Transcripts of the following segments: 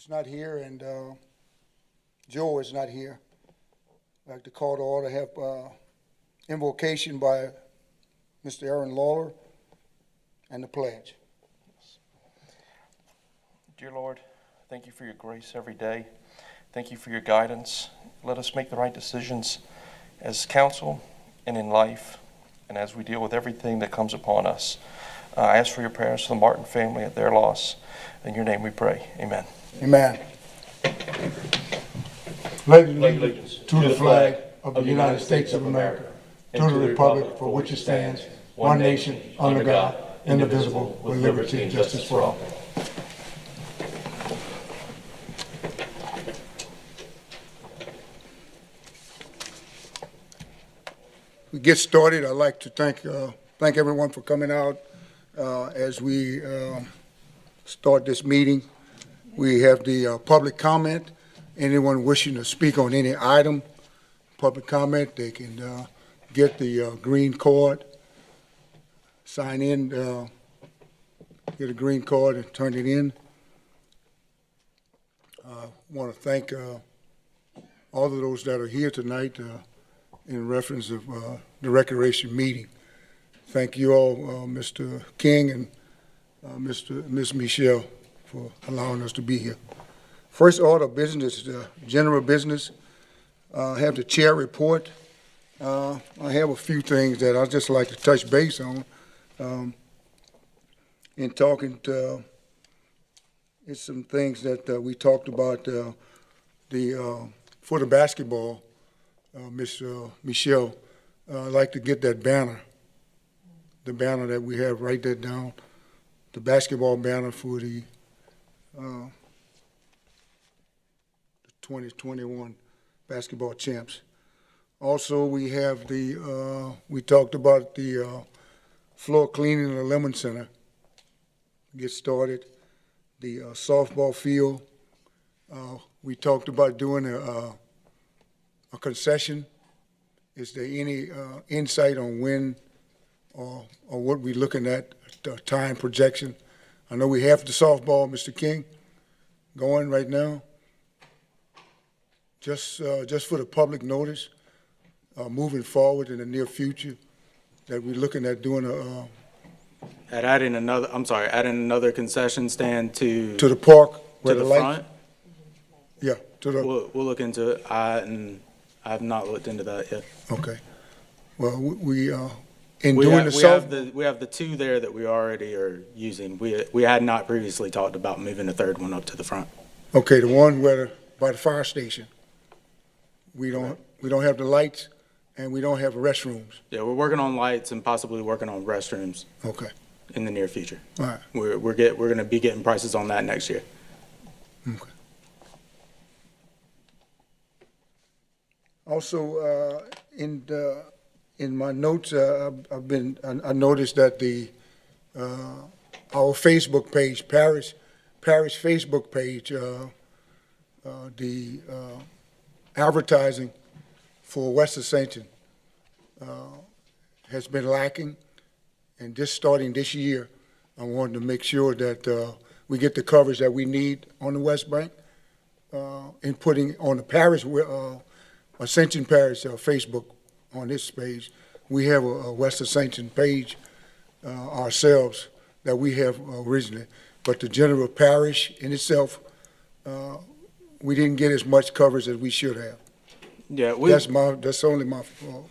is not here, and Joe is not here. I'd like to call to order, have invocation by Mr. Aaron Lawler and the pledge. Dear Lord, thank you for your grace every day. Thank you for your guidance. Let us make the right decisions as council and in life, and as we deal with everything that comes upon us. I ask for your prayers for the Martin family at their loss. In your name we pray. Amen. Amen. Pledge allegiance to the flag of the United States of America, to the republic for which it stands, one nation, under God, indivisible, with liberty and justice for all. We get started. I'd like to thank everyone for coming out as we start this meeting. We have the public comment. Anyone wishing to speak on any item, public comment, they can get the green card, sign in, get a green card and turn it in. I want to thank all of those that are here tonight in reference of the recreation meeting. Thank you all, Mr. King and Ms. Michelle, for allowing us to be here. First order of business, general business. I have the chair report. I have a few things that I'd just like to touch base on. In talking to, it's some things that we talked about for the basketball. Ms. Michelle, I'd like to get that banner, the banner that we have, write that down, the basketball banner for the 2021 basketball champs. Also, we have we talked about the floor cleaning in the Lemon Center. Get started. The softball field. We talked about doing a concession. Is there any insight on when or what we're looking at, the time projection? I know we have the softball, Mr. King, going right now. Just for the public notice, moving forward in the near future, that we're looking at doing adding another concession stand to the park where to the light, front. Yeah, to the. We'll look into it. I have not looked into that yet. Okay. Well, we We have the two there that we already are using. We had not previously talked about moving a third one up to the front. Okay, the one by the fire station. We don't have the lights, and we don't have restrooms. Yeah, we're working on lights and possibly working on restrooms. Okay. In the near future. All right. We're going to be getting prices on that next year. Okay. Also, in my notes, I noticed that our Facebook page, Parish Facebook page, the advertising for West Ascension has been lacking, and just starting this year, I wanted to make sure that we get the coverage that we need on the West Bank, and putting on the Parish Ascension Parish Facebook on this page. We have a West Ascension page ourselves that we have originally, but the general parish in itself, we didn't get as much coverage as we should have. Yeah, that's only my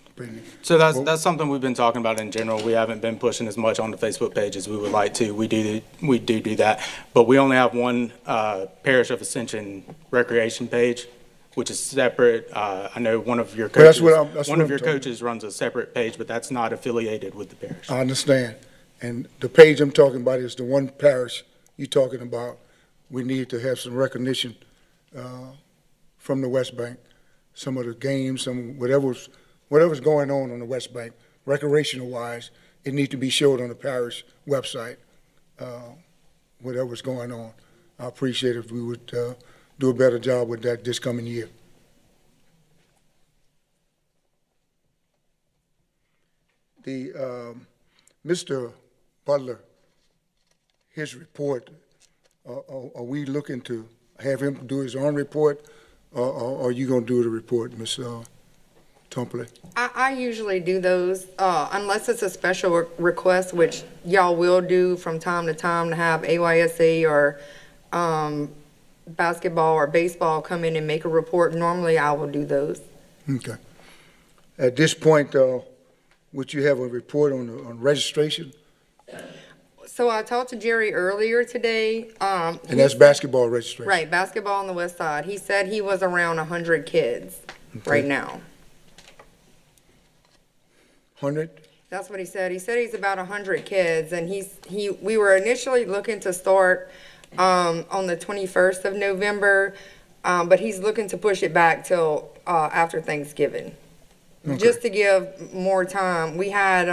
opinion. So that's something we've been talking about in general. We haven't been pushing as much on the Facebook page as we would like to. We do that, but we only have one Parish of Ascension recreation page, which is separate. I know one of your coaches, coaches runs a separate page, but that's not affiliated with the parish. I understand, and the page I'm talking about is the one parish you're talking about. We need to have some recognition from the West Bank. Some of the games, whatever's going on the West Bank, recreational wise, it needs to be showed on the parish website. Whatever's going on, I appreciate if we would do a better job with that this coming year. Mr. Butler, his report, are we looking to have him do his own report, or are you gonna do the report, Ms. Tumpley? I usually do those, unless it's a special request, which y'all will do from time to time to have AYSA or, basketball or baseball come in and make a report. Normally, I will do those. Okay. At this point, would you have a report on registration? So I talked to Jerry earlier today. And that's basketball registration? Right, basketball on the west side. He said he was around 100 kids right now. 100? That's what he said. He said he's about 100 kids, and we were initially looking to start on the 21st of November, but he's looking to push it back till after Thanksgiving, just to give more time. We had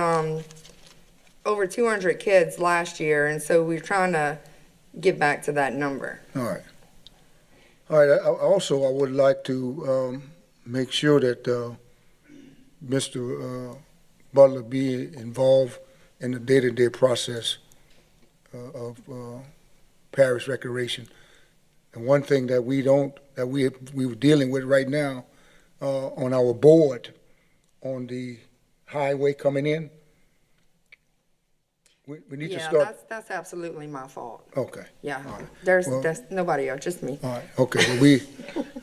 over 200 kids last year, and so we're trying to get back to that number. All right. All right, also, I would like to make sure that Mr. Butler be involved in the day-to-day process of parish recreation. And one thing that we were dealing with right now on our board on the highway coming in, we need to Yeah, start. that's absolutely my fault. Okay. Yeah, All right. that's nobody else, just me. All right, okay, well,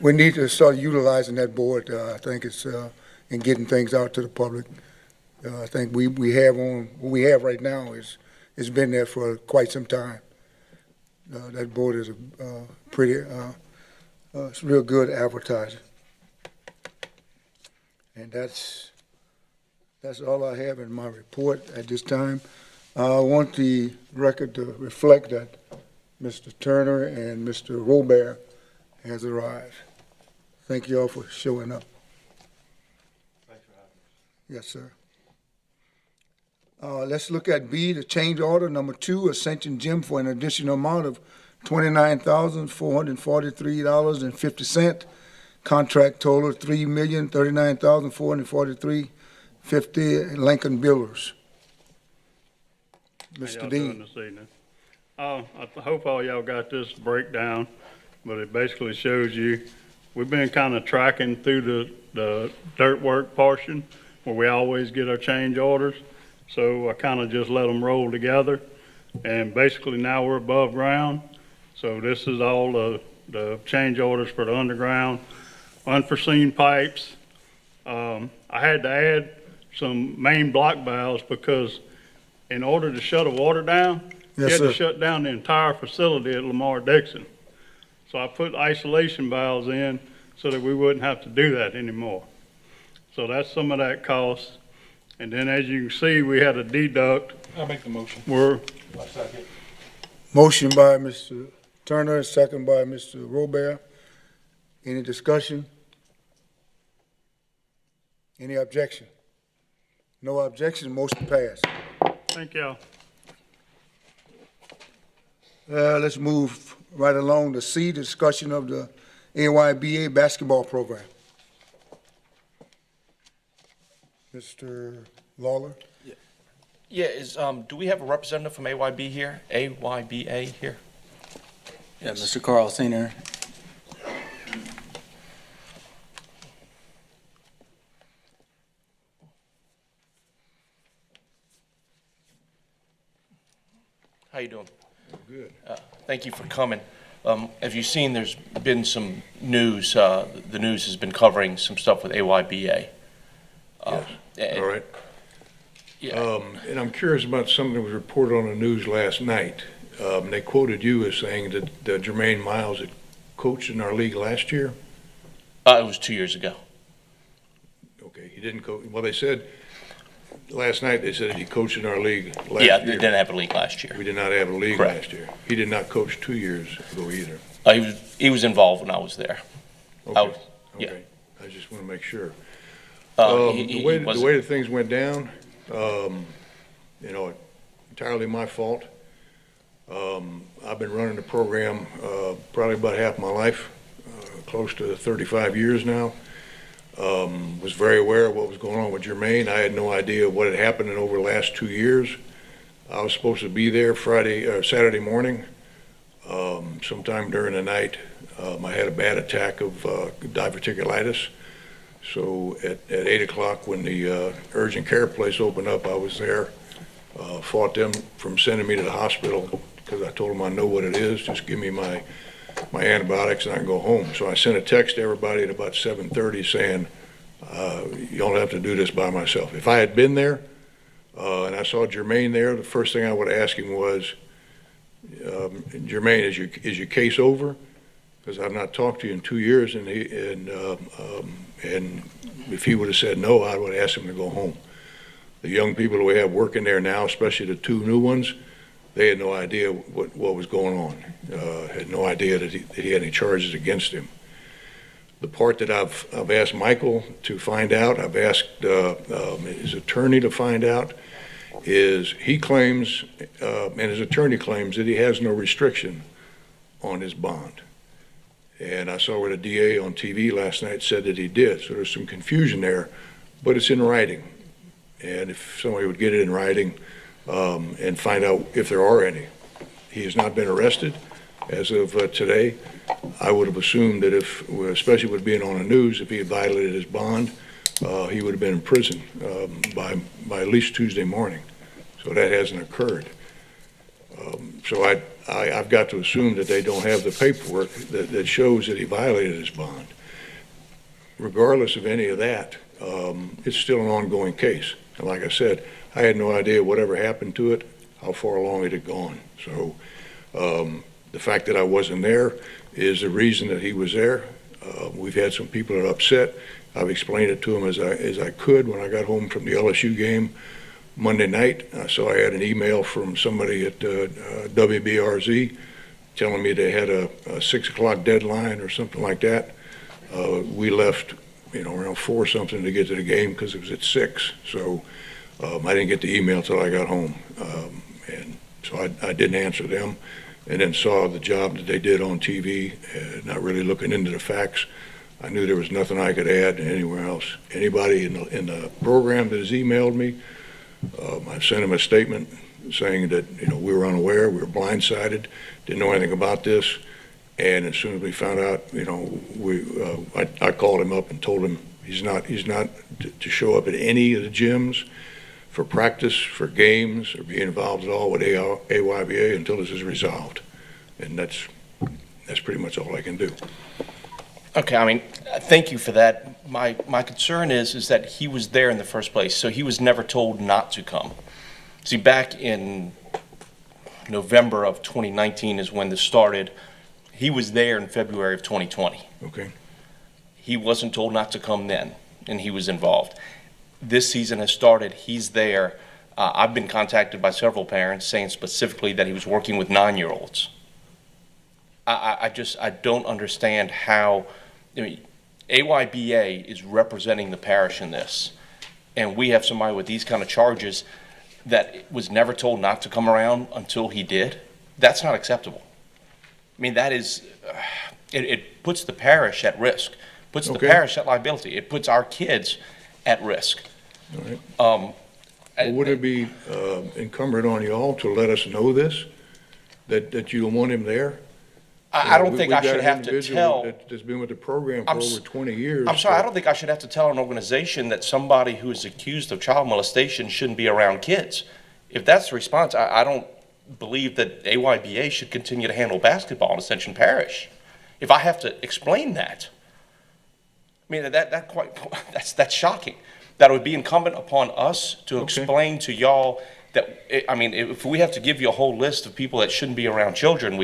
we need to start utilizing that board, I think it's, in getting things out to the public. I think we have what we have right now it's been there for quite some time. That board is a pretty, it's real good advertising. And that's all I have in my report at this time. I want the record to reflect that Mr. Turner and Mr. Robert has arrived. Thank you all for showing up. Thanks for having us. Yes, sir. Let's look at B, the change order number 2, Ascension Gym for an additional amount of $29,443.50. Contract total $3,039,443.50. Lincoln Builders. How Mr. y'all Dean. doing this evening? I hope all y'all got this breakdown, but it basically shows you, we've been kind of tracking through the dirt work portion where we always get our change orders. So I kind of just let them roll together. And basically now we're above ground. So this is all the change orders for the underground, unforeseen pipes. I had to add some main block valves because in order to shut the water down, you Yes, had sir. to shut down the entire facility at Lamar Dixon. So I put isolation valves in so that we wouldn't have to do that anymore. So that's some of that cost. And then as you can see, we had a deduct. I'll make the motion. We're Motion by Mr. Turner, second by Mr. Robert. Any discussion? Any objection? No objection, motion passed. Thank y'all. Let's move right along to C, discussion of the AYBA basketball program. Mr. Lawler? Yeah, do we have a representative from AYB here? AYBA here? Yeah, Mr. Carl Senior. How you doing? Good. Thank you for coming. As you've seen, there's been some news. The news has been covering some stuff with AYBA. All right. Yeah. And I'm curious about something that was reported on the news last night. They quoted you as saying that Jermaine Miles had coached in our league last year. It was 2 years ago. Okay, he didn't coach. Well, they said last night they said he coached in our league last Yeah, year. they didn't have a league last year. We did not have a league Correct. last year. He did not coach 2 years ago either. He was involved when I was there. Okay. yeah. Okay. I just want to make sure. He The way wasn't- that things went down, entirely my fault. I've been running the program probably about half my life, close to 35 years now. Was very aware of what was going on with Jermaine. I had no idea what had happened in over the last 2 years. I was supposed to be there Saturday morning. Sometime during the night, I had a bad attack of diverticulitis. So at 8 o'clock, when the urgent care place opened up, I was there. Fought them from sending me to the hospital because I told them I know what it is. Just give me my antibiotics and I can go home. So I sent a text to everybody at about 7:30 saying, you don't have to do this by myself. If I had been there and I saw Jermaine there, the first thing I would ask him was, Jermaine, is your case over? Because I've not talked to you in 2 years, and if he would have said no, I would have asked him to go home. The young people that we have working there now, especially the 2 new ones, they had no idea what was going on. Had no idea that he had any charges against him. The part that I've asked Michael to find out, I've asked his attorney to find out, is he claims, and his attorney claims, that he has no restriction on his bond. And I saw where the DA on TV last night said that he did, so there's some confusion there, but it's in writing. And if somebody would get it in writing and find out if there are any. He has not been arrested as of today. I would have assumed that if, especially with being on the news, if he had violated his bond, he would have been in prison by at least Tuesday morning. So that hasn't occurred. So I've got to assume that they don't have the paperwork that shows that he violated his bond. Regardless of any of that, it's still an ongoing case. And like I said, I had no idea whatever happened to it, how far along it had gone. So the fact that I wasn't there is the reason that he was there. We've had some people that are upset. I've explained it to them as I could. When I got home from the LSU game Monday night, I saw I had an email from somebody at WBRZ telling me they had a 6 o'clock deadline or something like that. We left, around 4 something to get to the game because it was at 6. So I didn't get the email till I got home. And so I didn't answer them, and then saw the job that they did on TV, not really looking into the facts. I knew there was nothing I could add anywhere else. Anybody in the program that has emailed me, I've sent them a statement saying that we were unaware, we were blindsided, didn't know anything about this, and as soon as we found out, I called him up and told him he's not to show up at any of the gyms for practice, for games, or be involved at all with AYBA until this is resolved, and that's pretty much all I can do. Okay, thank you for that. My concern is that he was there in the first place, so he was never told not to come. See, back in November of 2019 is when this started. He was there in February of 2020. Okay. He wasn't told not to come then, and he was involved. This season has started, he's there. I've been contacted by several parents saying specifically that he was working with 9-year-olds. I don't understand how, AYBA is representing the parish in this, and we have somebody with these kind of charges that was never told not to come around until he did. That's not acceptable. That is, it puts the parish at risk, puts the parish at liability. It puts our kids at risk. All right. Well, would it be incumbent on you all to let us know this, that you don't want him there? I don't think I should have to tell. That's been with the program for over 20 years. I'm sorry, I don't think I should have to tell an organization that somebody who is accused of child molestation shouldn't be around kids. If that's the response, I don't believe that AYBA should continue to handle basketball in Ascension Parish. If I have to explain that, that's shocking. That it would be incumbent upon us to explain to y'all that, if we have to give you a whole list of people that shouldn't be around children,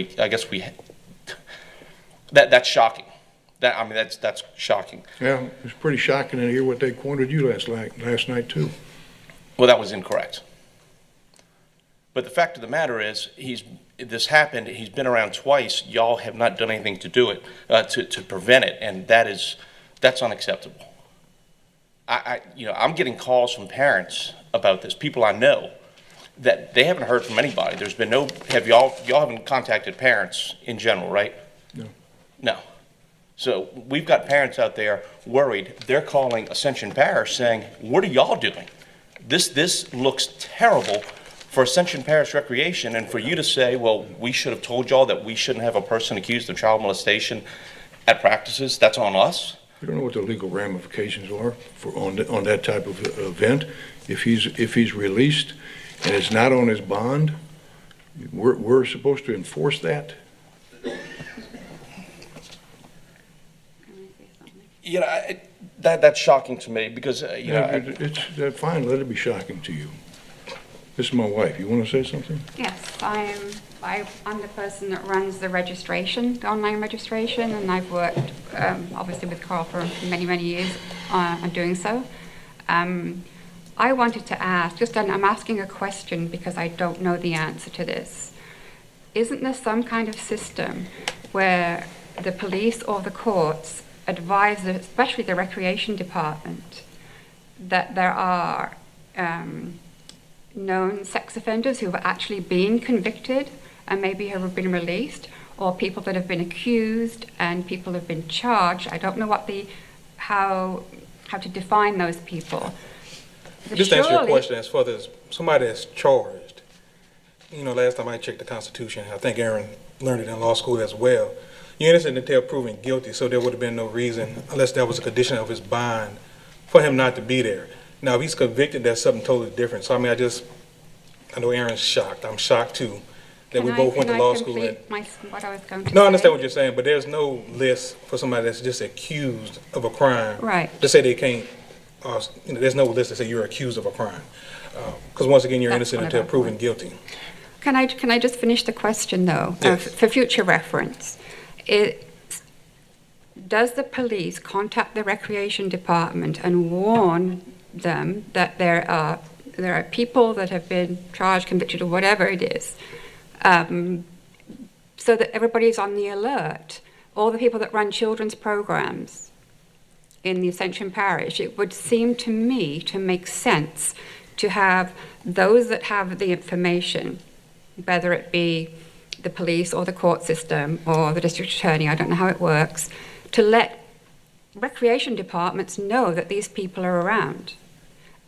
that's shocking. That's shocking. Yeah, it's pretty shocking to hear what they quoted you last night too. Well, that was incorrect. But the fact of the matter is, this happened. He's been around twice. Y'all have not done anything to do it, to prevent it, and that's unacceptable. I'm getting calls from parents about this. People I know that they haven't heard from anybody. There's been y'all haven't contacted parents in general, right? No. So we've got parents out there worried. They're calling Ascension Parish saying, "What are y'all doing? This looks terrible for Ascension Parish Recreation, and for you to say, well, we should have told y'all that we shouldn't have a person accused of child molestation at practices, that's on us. We don't know what the legal ramifications are on that type of event. If he's released and it's not on his bond, we're supposed to enforce that. You know, that's shocking to me because, you know, It's fine, let it be shocking to you. This is my wife. You want to say something? Yes, I'm the person that runs the registration, the online registration, and I've worked obviously with Carl for many, many years on doing so. I wanted to ask, I'm asking a question because I don't know the answer to this. Isn't there some kind of system where the police or the courts advise, especially the recreation department, that there are known sex offenders who have actually been convicted and maybe have been released, or people that have been accused and people have been charged? I don't know how to define those people. But Just to answer your surely- question, as far as somebody that's charged, you know, last time I checked the Constitution, I think Aaron learned it in law school as well. You're innocent until proven guilty, so there would have been no reason, unless that was a condition of his bond, for him not to be there. Now, if he's convicted, that's something totally different. So, I mean, I know Aaron's shocked. I'm shocked too, that we both went to law school. Can I complete what I was going to say? No, I understand what you're saying, but there's no list for somebody that's just accused of a crime. Right. To say they can't, there's no list to say you're accused of a crime. Because once again, you're That's innocent one of until our proven points. guilty. Can I just finish the question, though, Yes. for future reference? Does the police contact the recreation department and warn them that there are people that have been charged, convicted, or whatever it is, so that everybody's on the alert? All the people that run children's programs in the Ascension Parish, it would seem to me to make sense to have those that have the information, whether it be the police or the court system or the district attorney, I don't know how it works, to let recreation departments know that these people are around.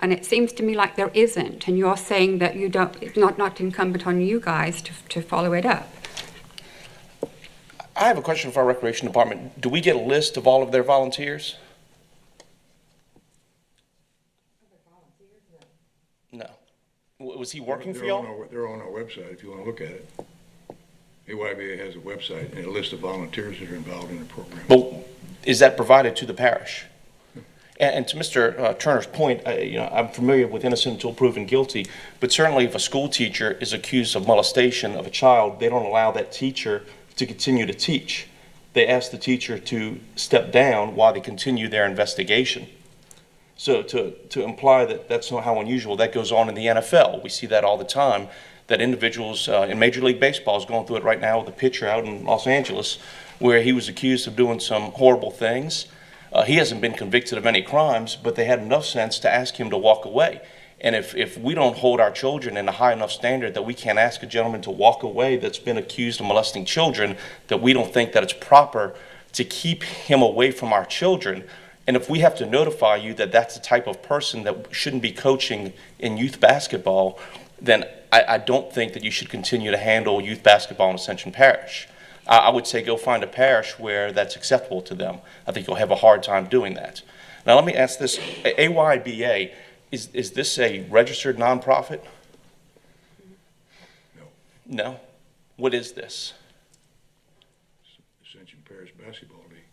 And it seems to me like there isn't, and you're saying that it's not incumbent on you guys to follow it up. I have a question for our recreation department. Do we get a list of all of their volunteers? No. Was he working for y'all? They're on our website if you want to look at it. AYBA has a website and a list of volunteers that are involved in the program. But is that provided to the parish? And to Mr. Turner's point, I'm familiar with innocent until proven guilty, but certainly if a school teacher is accused of molestation of a child, they don't allow that teacher to continue to teach. They ask the teacher to step down while they continue their investigation. So to imply that that's not how unusual, that goes on in the NFL. We see that all the time, that individuals in Major League Baseball is going through it right now with a pitcher out in Los Angeles where he was accused of doing some horrible things. He hasn't been convicted of any crimes, but they had enough sense to ask him to walk away. And if we don't hold our children in a high enough standard that we can't ask a gentleman to walk away that's been accused of molesting children, that we don't think that it's proper to keep him away from our children. And if we have to notify you that that's the type of person that shouldn't be coaching in youth basketball, then I don't think that you should continue to handle youth basketball in Ascension Parish. I would say go find a parish where that's acceptable to them. I think you'll have a hard time doing that. Now let me ask this, AYBA, is this a registered nonprofit? No. No? What is this? Ascension Parish Basketball League.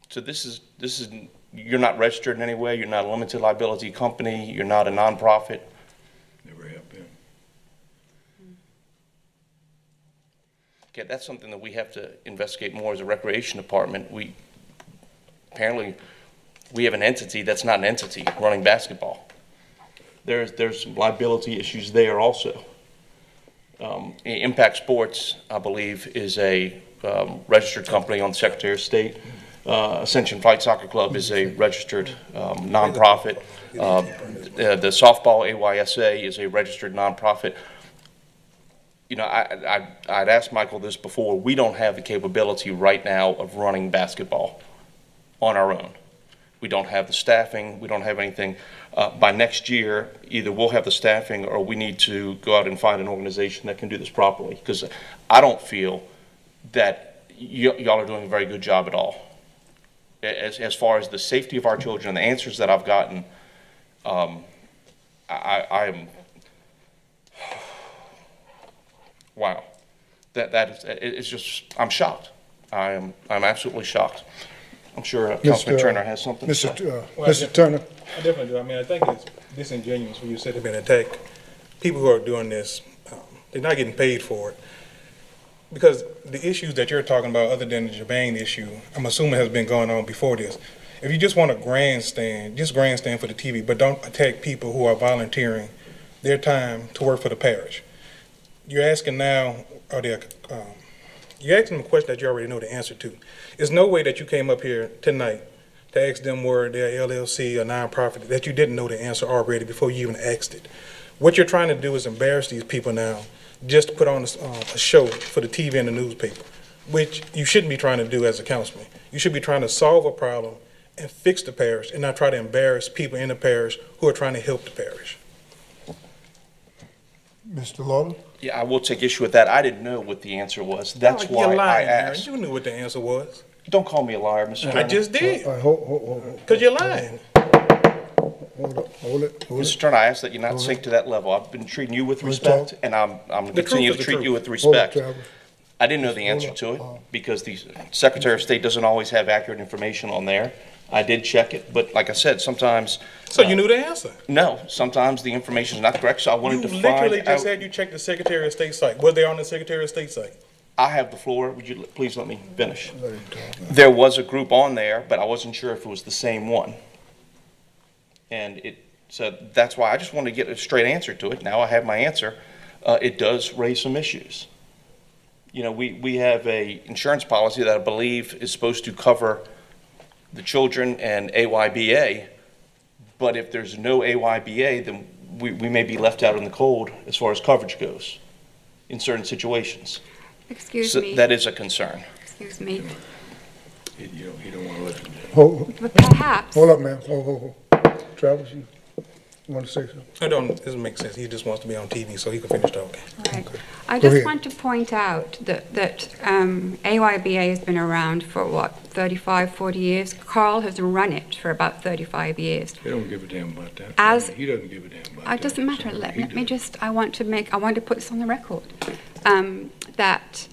So this is you're not registered in any way, you're not a limited liability company, you're not a nonprofit? Never have been. Okay, that's something that we have to investigate more as a recreation department. Apparently we have an entity that's not an entity running basketball. There's some liability issues there also. Impact Sports, I believe, is a registered company on the Secretary of State. Ascension Fight Soccer Club is a registered nonprofit. The softball AYSA is a registered nonprofit. You know, I'd asked Michael this before. We don't have the capability right now of running basketball on our own. We don't have the staffing, we don't have anything. By next year, either we'll have the staffing or we need to go out and find an organization that can do this properly. Because I don't feel that y'all are doing a very good job at all. As far as the safety of our children and the answers that I've gotten, I am, wow. That is, it's just, I'm shocked. I'm absolutely shocked. I'm sure Councilman Turner has something to say. Mr. Turner, I definitely do. I mean, I think it's disingenuous when you said they've been attacked. People who are doing this, they're not getting paid for it. Because the issues that you're talking about, other than the Jabane issue, I'm assuming has been going on before this. If you just want to grandstand, just grandstand for the TV, but don't attack people who are volunteering their time to work for the parish. You're asking now, you're asking them a question that you already know the answer to. There's no way that you came up here tonight to ask them were they're LLC or nonprofit that you didn't know the answer already before you even asked it. What you're trying to do is embarrass these people now just to put on a show for the TV and the newspaper, which you shouldn't be trying to do as a councilman. You should be trying to solve a problem and fix the parish and not try to embarrass people in the parish who are trying to help the parish. Mr. Lawler? Yeah, I will take issue with that. I didn't know what the answer was. That's why You're lying, I Aaron. asked. You knew what the answer was. Don't call me a liar, Mr. Turner. I just did. All right, hold. Because you're lying. Hold it. Mr. Turner, I ask that you not sink to that level. I've been treating you with Let's respect, talk. and I'm going to The truth continue is to the treat truth. you with Hold it, respect. Travis. I didn't know the answer to it because the Secretary of State doesn't always have accurate information on there. I did check it, but like I said, sometimes. So you knew the answer. No, sometimes the information is not correct, so I wanted You to literally find just out. said you checked the Secretary of State site. Were they on the Secretary of State site? I have the floor. Would you please let me finish? There was a group on there, but I wasn't sure if it was the same one. And so that's why I just wanted to get a straight answer to it. Now I have my answer. It does raise some issues. You know, we have a insurance policy that I believe is supposed to cover the children and AYBA, but if there's no AYBA, then we may be left out in the cold as far as coverage goes in certain situations. Excuse So me. that is a concern. Excuse me. You don't want to listen. But perhaps. Hold up, man. Hold. Travis, you want to say something? It doesn't make sense. He just wants to be on TV so he can finish talking. Right. I Go just ahead. want to point out that AYBA has been around for, 35, 40 years? Carl has run it for about 35 years. They don't give a damn about that. He doesn't give a damn about that. It doesn't matter. So Let he me does. just, I want to put this on the record, that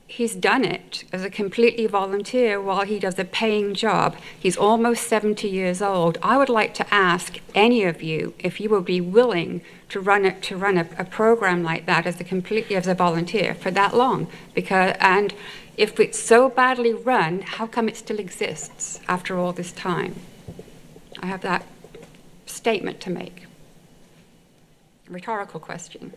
he's done it as a completely volunteer while he does a paying job. He's almost 70 years old. I would like to ask any of you if you would be willing to run a program like that completely as a volunteer for that long. And if it's so badly run, how come it still exists after all this time? I have that statement to make. Rhetorical question.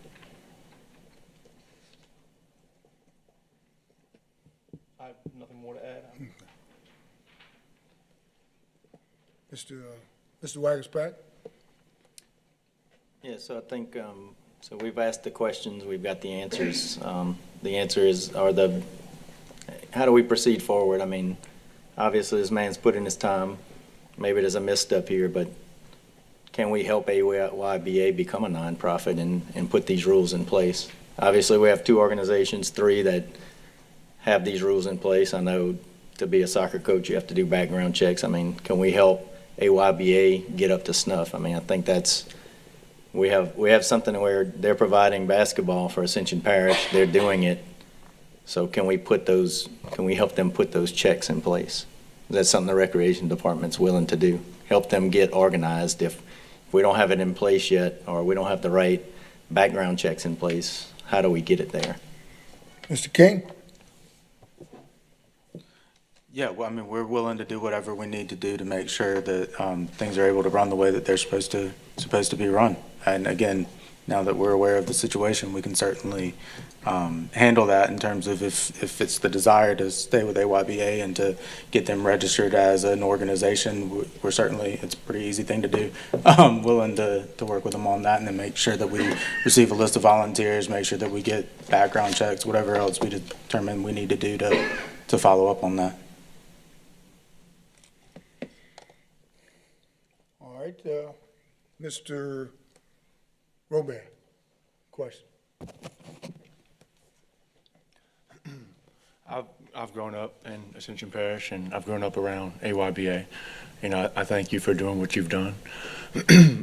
I have nothing more to add. Mr. Wagerspack? Yeah, so I think, so we've asked the questions, we've got the answers. The answer is, how do we proceed forward? I mean, obviously this man's put in his time. Maybe there's a misstep here, but can we help AYBA become a nonprofit and put these rules in place? Obviously, we have 2 organizations, 3 that have these rules in place. I know to be a soccer coach, you have to do background checks. I mean, can we help AYBA get up to snuff? I mean, I think we have something where they're providing basketball for Ascension Parish. They're doing it. So can we help them put those checks in place? That's something the Recreation Department's willing to do. Help them get organized. If we don't have it in place yet, or we don't have the right background checks in place, how do we get it there? Mr. King? Yeah, well, I mean, we're willing to do whatever we need to do to make sure that things are able to run the way that they're supposed to be run. And again, now that we're aware of the situation, we can certainly handle that in terms of if it's the desire to stay with AYBA and to get them registered as an organization, we're certainly, it's a pretty easy thing to do, willing to work with them on that and then make sure that we receive a list of volunteers, make sure that we get background checks, whatever else we determine we need to do to follow up on that. All right, Mr. Robert, question. I've grown up in Ascension Parish, and I've grown up around AYBA. You know, I thank you for doing what you've done.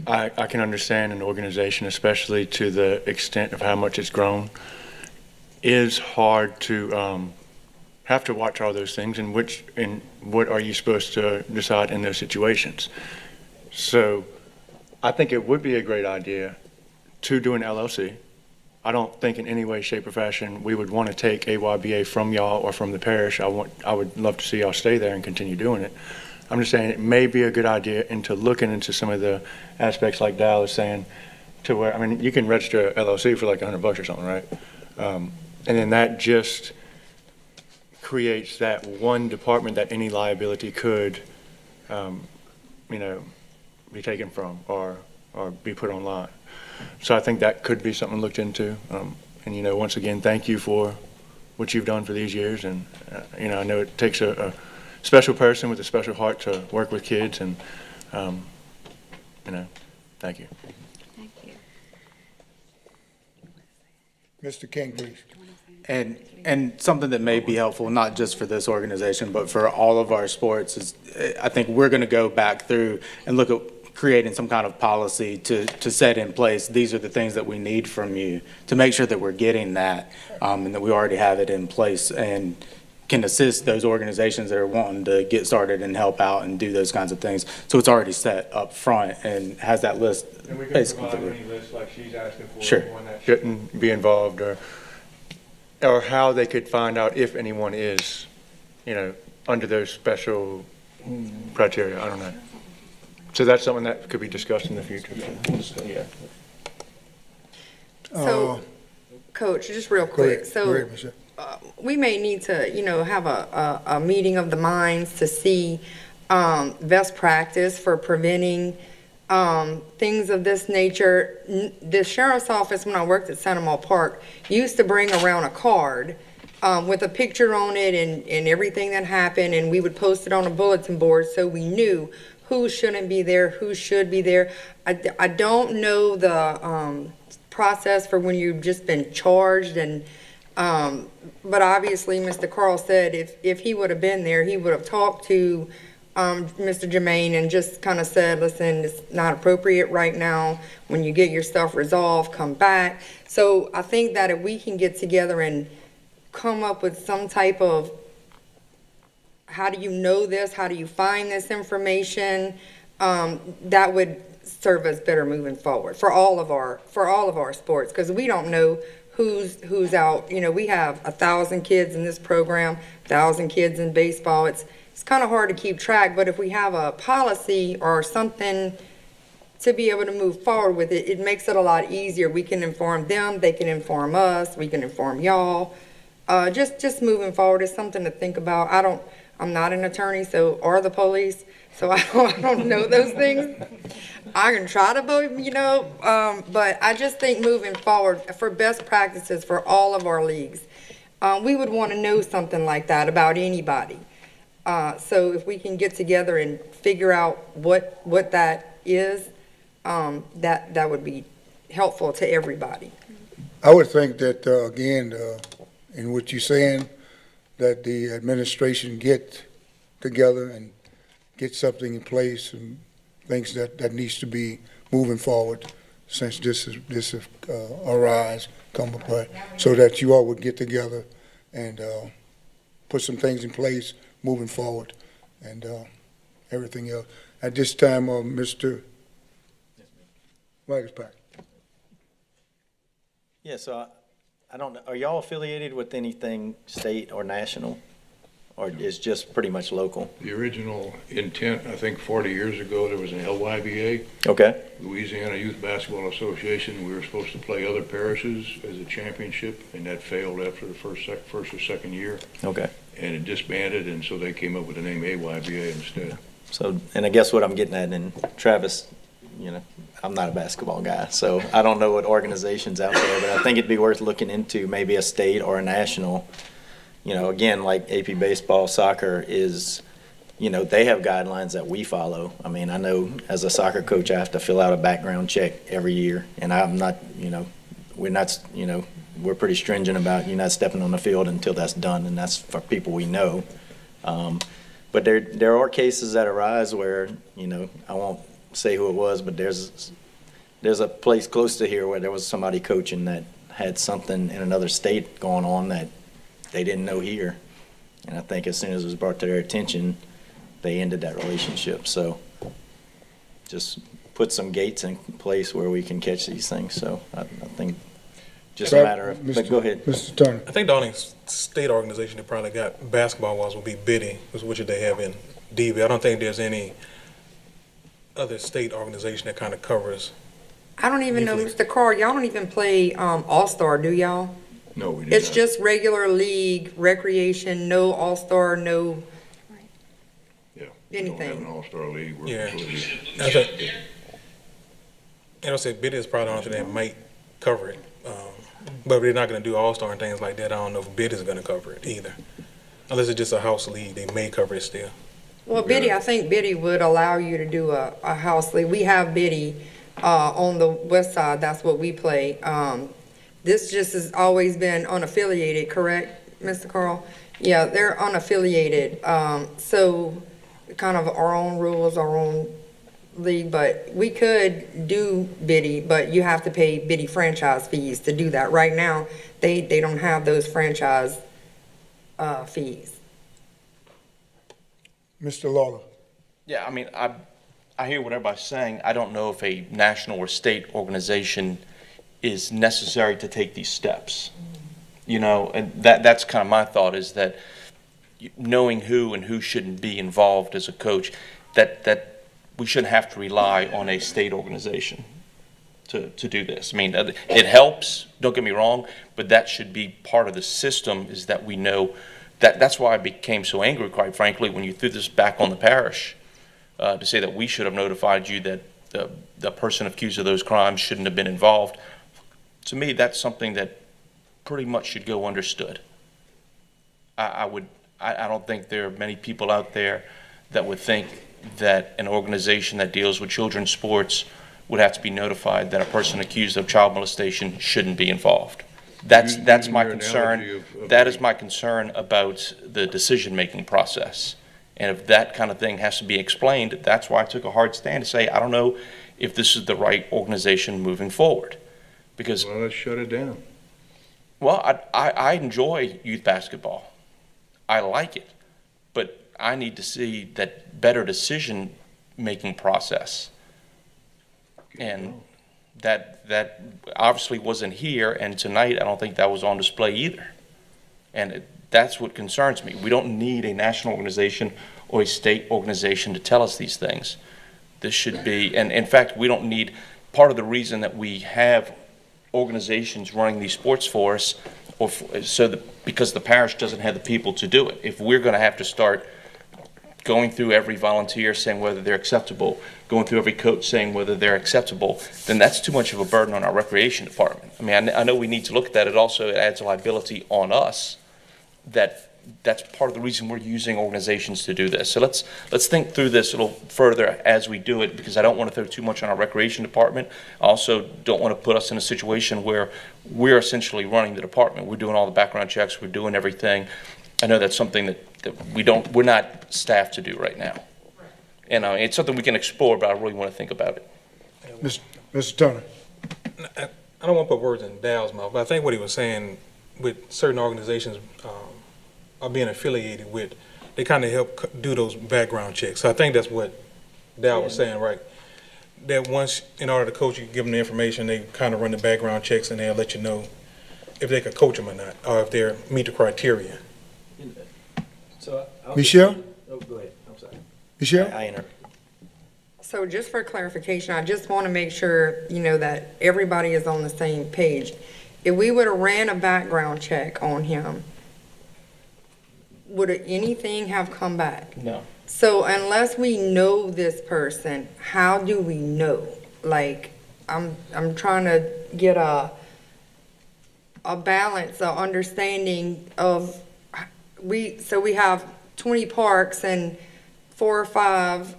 I can understand an organization, especially to the extent of how much it's grown, is hard to have to watch all those things, and what are you supposed to decide in those situations. So I think it would be a great idea to do an LLC. I don't think in any way, shape, or fashion we would want to take AYBA from y'all or from the parish. I would love to see y'all stay there and continue doing it. I'm just saying it may be a good idea into looking into some of the aspects like Dal is saying, to where, I mean, you can register a LLC for like $100 or something, right? And then that just creates that one department that any liability could, be taken from or be put online. So I think that could be something looked into. And, once again, thank you for what you've done for these years. And, I know it takes a special person with a special heart to work with kids. And, thank you. Thank you. Mr. King, please. And something that may be helpful, not just for this organization, but for all of our sports, is I think we're going to go back through and look at creating some kind of policy to set in place. These are the things that we need from you to make sure that we're getting that, and that we already have it in place and can assist those organizations that are wanting to get started and help out and do those kinds of things. So it's already set up front and has that list. And we can basically provide any list like she's asking for, Sure. one that shouldn't be involved, or how they could find out if anyone is, under those special criteria. I don't know. So that's something that could be discussed in the future. Yeah. So, Coach, just real Go quick. ahead, So, go ahead, Michelle. we may need to, have a meeting of the minds to see best practice for preventing things of this nature. The sheriff's office, when I worked at Santa Park, used to bring around a card with a picture on it and everything that happened, and we would post it on a bulletin board so we knew who shouldn't be there, who should be there. I don't know the process for when you've just been charged, and but obviously, Mr. Carl said if he would have been there, he would have talked to Mr. Jermaine and just kind of said, listen, it's not appropriate right now. When you get your stuff resolved, come back. So I think that if we can get together and come up with some type of, how do you know this? How do you find this information? That would serve us better moving forward for all of our sports, because we don't know who's out. We have 1,000 kids in this program, 1,000 kids in baseball. It's kind of hard to keep track, but if we have a policy or something to be able to move forward with it, it makes it a lot easier. We can inform them, they can inform us, we can inform y'all. Just moving forward is something to think about. I'm not an attorney, or the police, so I don't know those things. I can try to, but I just think moving forward for best practices for all of our leagues, we would want to know something like that about anybody. So if we can get together and figure out what that is, that would be helpful to everybody. I would think that, again, in what you're saying, that the administration get together and get something in place and things that needs to be moving forward since this has arise, come apart, so that you all would get together and put some things in place moving forward and everything else. At this time, Mr. Wagerspack. Yeah, so I don't know, are y'all affiliated with anything state or national? Or is just pretty much local? The original intent, I think 40 years ago, there was an LYBA, Okay, Louisiana Youth Basketball Association. We were supposed to play other parishes as a championship, and that failed after the first or second year. okay. And it disbanded, and so they came up with the name AYBA instead. So, and I guess what I'm getting at, and Travis, I'm not a basketball guy, so I don't know what organizations out there, but I think it'd be worth looking into maybe a state or a national. Again, like AP baseball, soccer is, they have guidelines that we follow. I mean, I know as a soccer coach, I have to fill out a background check every year, and I'm not, we're pretty stringent about you not stepping on the field until that's done, and that's for people we know. But there are cases that arise where, I won't say who it was, but there's a place close to here where there was somebody coaching that had something in another state going on that they didn't know here. And I think as soon as it was brought to their attention, they ended that relationship. So just put some gates in place where we can catch these things. So I think just a matter of, but go ahead. Mr. Turner. I think the only state organization that probably got basketball-wise would be Biddy, which they have in DV. I don't think there's any other state organization that kind of covers. I don't even know, Mr. Carl, y'all don't even play All-Star, do y'all? No, we did It's not. just regular league, recreation, no All-Star, no Yeah. We don't have an anything. all-star league. We're Yeah. completely- I think, and I say Biddy is probably the only thing that might cover it. But if they're not going to do All-Star and things like that, I don't know if Biddy is going to cover it either. Unless it's just a house league, they may cover it still. Well, Biddy, I think Biddy would allow you to do a house league. We have Biddy on the west side, that's what we play. This just has always been unaffiliated, correct, Mr. Carl? Yeah, they're unaffiliated, so kind of our own rules, our own league, but we could do Biddy, but you have to pay Biddy franchise fees to do that. Right now, they don't have those franchise fees. Mr. Lawler. Yeah, I mean, I hear what everybody's saying. I don't know if a national or state organization is necessary to take these steps. And that's kind of my thought, is that knowing who and who shouldn't be involved as a coach, that we shouldn't have to rely on a state organization to do this. I mean, it helps, don't get me wrong, but that should be part of the system, is that we know. That's why I became so angry, quite frankly, when you threw this back on the parish, to say that we should have notified you that the person accused of those crimes shouldn't have been involved. To me, that's something that pretty much should go understood. I don't think there are many people out there that would think that an organization that deals with children's sports would have to be notified that a person accused of child molestation shouldn't be involved. That's my Using your concern. analogy of That is my concern about the decision-making process. And if that kind of thing has to be explained, that's why I took a hard stand to say, I don't know if this is the right organization moving forward. Because, Well, let's shut it down. well, I enjoy youth basketball. I like it. But I need to see that better decision-making process. And that obviously wasn't here, and tonight I don't think that was on display either. And that's what concerns me. We don't need a national organization or a state organization to tell us these things. This should be, and in fact, we don't need, part of the reason that we have organizations running these sports for us, because the parish doesn't have the people to do it. If we're going to have to start going through every volunteer saying whether they're acceptable, going through every coach saying whether they're acceptable, then that's too much of a burden on our recreation department. I mean, I know we need to look at that. It also adds a liability on us. That's part of the reason we're using organizations to do this. So let's think through this a little further as we do it, because I don't want to throw too much on our recreation department. I also don't want to put us in a situation where we're essentially running the department. We're doing all the background checks. We're doing everything. I know that's something that we're not staffed to do right now. And it's something we can explore, but I really want to think about it. Mr. Turner. I don't want to put words in Dow's mouth, but I think what he was saying with certain organizations are being affiliated with, they kind of help do those background checks. So I think that's what Dow was saying, right? That once, in order to coach, you give them the information, they kind of run the background checks, and they'll let you know if they could coach them or not, or if they meet the criteria. So Michelle? Oh, go ahead. I'm sorry. Michelle? I enter. So just for clarification, I just want to make sure, that everybody is on the same page. If we would have ran a background check on him, would anything have come back? No. So unless we know this person, how do we know? Like, I'm trying to get a balance, a understanding of, we have 20 parks and 4 or 5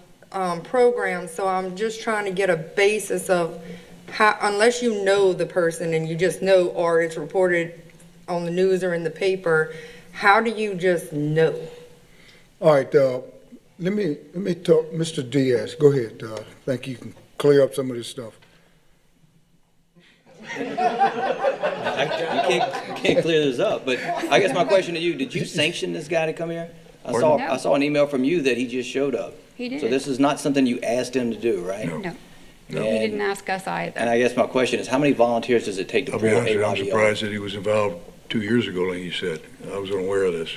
programs, so I'm just trying to get a basis of how, unless you know the person and you just know, or it's reported on the news or in the paper, how do you just know? All right, let me talk, Mr. Diaz, go ahead. Think you can clear up some of this stuff. You can't clear this up, but I guess my question to you, did you sanction this guy to come here? I No. saw an email from you that he just showed up. He did. So this is not something you asked him to do, right? No. He didn't ask us either. And I guess my question is, how many volunteers does it take to I'll pull be AYB honest, I'm off? surprised that he was involved 2 years ago, like you said. I was unaware of this.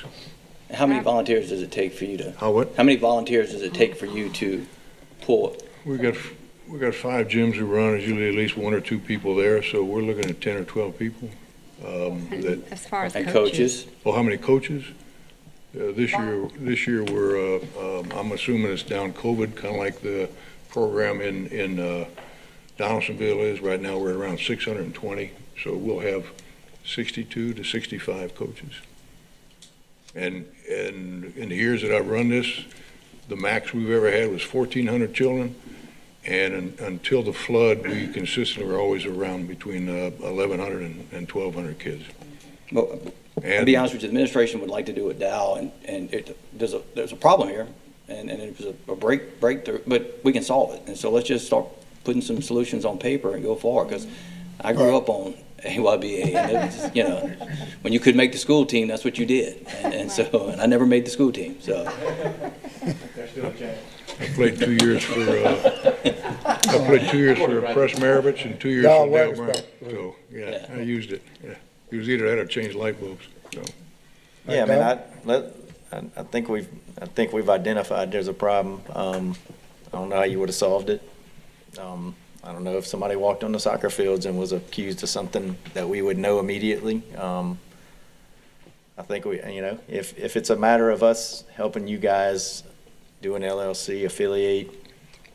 How many volunteers does it take for you to? How what? How many volunteers does it take for you to pull it? We got 5 gyms we run. There's usually at least 1 or 2 people there, so we're looking at 10 or 12 people. That, As far as And coaches. coaches? well, how many coaches? This year we're, I'm assuming it's down COVID, kind of like the program in Donaldsonville is. Right now, we're around 620, so we'll have 62 to 65 coaches. And in the years that I've run this, the max we've ever had was 1,400 children. And until the flood, we consistently were always around between 1,100 and 1,200 kids. Well, I'll And be honest with you, the administration would like to do it now, and there's a problem here, and it was a breakthrough, but we can solve it. And so let's just start putting some solutions on paper and go forward, because I grew up on AYBA, and it was just, you know, when you could make the school team, that's what you did. And I never made the school team, so. I played 2 years for, Press Maravich and 2 years No, for well, Dale Brown. it's So, yeah, I used it, yeah. It was either that or change light bulbs, so. Yeah, I think we've identified there's a problem. I don't know how you would have solved it. I don't know if somebody walked on the soccer fields and was accused of something that we would know immediately. I think if it's a matter of us helping you guys do an LLC, affiliate,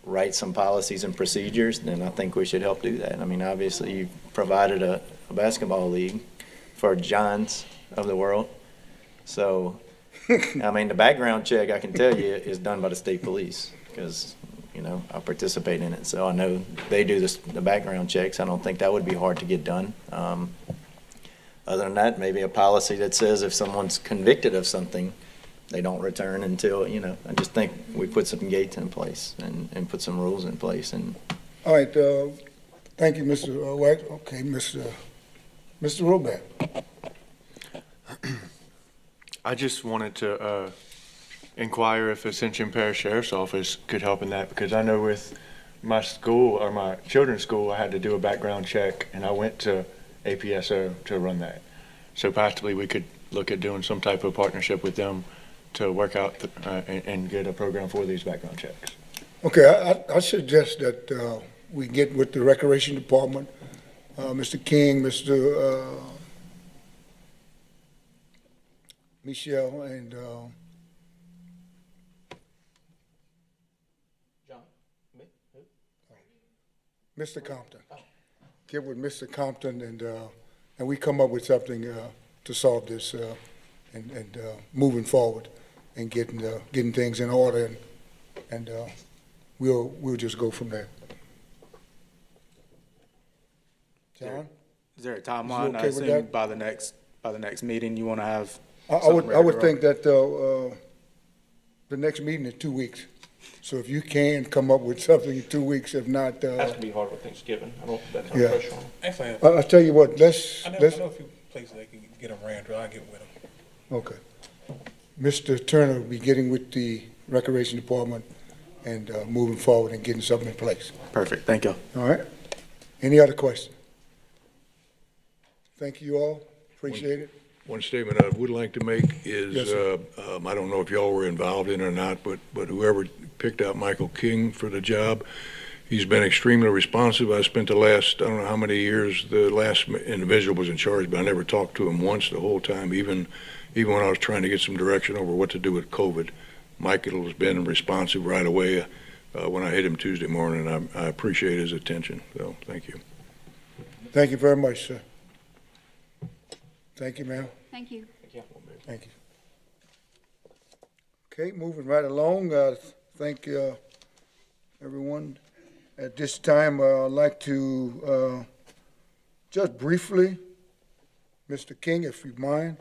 write some policies and procedures, then I think we should help do that. I mean, obviously, you provided a basketball league for giants of the world. So, I mean, the background check, I can tell you, is done by the state police, because, you know, I participate in it. So I know they do the background checks. I don't think that would be hard to get done. Other than that, maybe a policy that says if someone's convicted of something, they don't return until, you know, I just think we put some gates in place and put some rules in place. And All right, thank you, Mr. Wax. Okay, Mr. Robat. I just wanted to inquire if Ascension Parish Sheriff's Office could help in that, because I know with my school, or my children's school, I had to do a background check, and I went to APSO to run that. So possibly we could look at doing some type of partnership with them to work out and get a program for these background checks. Okay, I suggest that we get with the Recreation Department, Mr. King, Mr. Michelle, and Mr. Compton. Get with Mr. Compton, and we come up with something to solve this and moving forward and getting things in order, and we'll just go from there. John? Is there a timeline? I okay with assume that? by the next meeting, you want to have I something ready to would roll? think that the next meeting is 2 weeks. So if you can come up with something in 2 weeks, if not, Has to be hard with Thanksgiving. I don't, that's Yeah. not pressure on them. Actually, I'll tell you what, I know a few places they can get them ran through. I'll get with them. okay. Mr. Turner will be getting with the Recreation Department and moving forward and getting something in place. Perfect, thank you. All right? Any other questions? Thank you all, appreciate it. One statement I would like to make is, Yes, sir. I don't know if y'all were involved in it or not, but whoever picked out Michael King for the job, he's been extremely responsive. I spent the last, I don't know how many years, the last individual was in charge, but I never talked to him once the whole time, even when I was trying to get some direction over what to do with COVID. Michael has been responsive right away when I hit him Tuesday morning. I appreciate his attention, so thank you. Thank you very much, sir. Thank you, ma'am. Thank you. Thank you. Okay, moving right along, thank everyone. At this time, I'd like to just briefly, Mr. King, if you mind,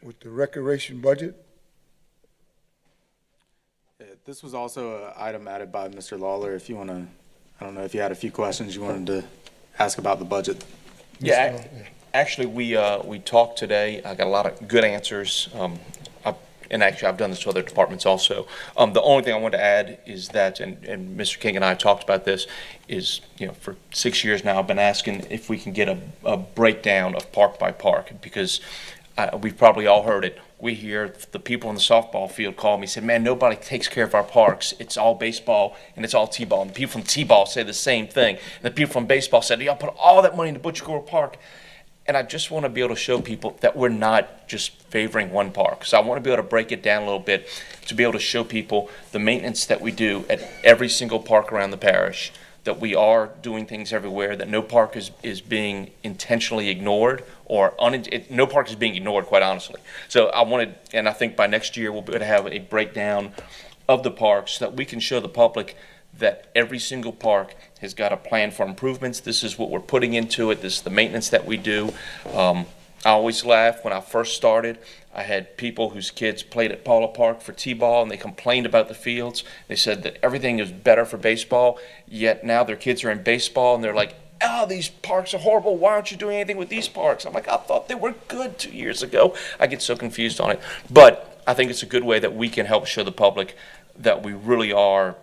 with the recreation budget. This was also an item added by Mr. Lawler. If you want to, I don't know if you had a few questions you wanted to ask about the budget. Yeah, actually, we talked today. I got a lot of good answers. And actually, I've done this to other departments also. The only thing I want to add is that, and Mr. King and I talked about this, is, for 6 years now, I've been asking if we can get a breakdown of park by park, because we've probably all heard it. We hear the people in the softball field call me and say, man, nobody takes care of our parks. It's all baseball and it's all t-ball. And the people from t-ball say the same thing. And the people from baseball said, y'all put all that money into Butcher Gore Park. And I just want to be able to show people that we're not just favoring one park. So I want to be able to break it down a little bit to be able to show people the maintenance that we do at every single park around the parish, that we are doing things everywhere, that no park is being intentionally ignored, or no park is being ignored, quite honestly. So I wanted, and I think by next year we'll be able to have a breakdown of the parks so that we can show the public that every single park has got a plan for improvements. This is what we're putting into it. This is the maintenance that we do. I always laugh when I first started. I had people whose kids played at Paula Park for t-ball, and they complained about the fields. They said that everything is better for baseball, yet now their kids are in baseball, and they're like, oh, these parks are horrible. Why aren't you doing anything with these parks? I'm like, I thought they were good 2 years ago. I get so confused on it. But I think it's a good way that we can help show the public that we really are,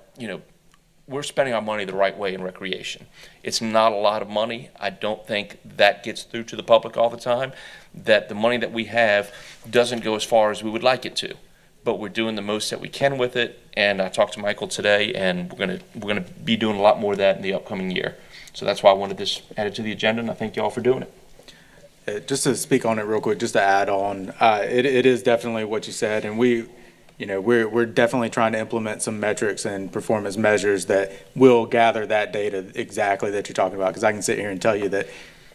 we're spending our money the right way in recreation. It's not a lot of money. I don't think that gets through to the public all the time, that the money that we have doesn't go as far as we would like it to. But we're doing the most that we can with it, and I talked to Michael today, and we're gonna be doing a lot more of that in the upcoming year. So that's why I wanted this added to the agenda, and I thank you all for doing it. Just to speak on it real quick, just to add on, it is definitely what you said, and we're definitely trying to implement some metrics and performance measures that will gather that data exactly that you're talking about. Because I can sit here and tell you that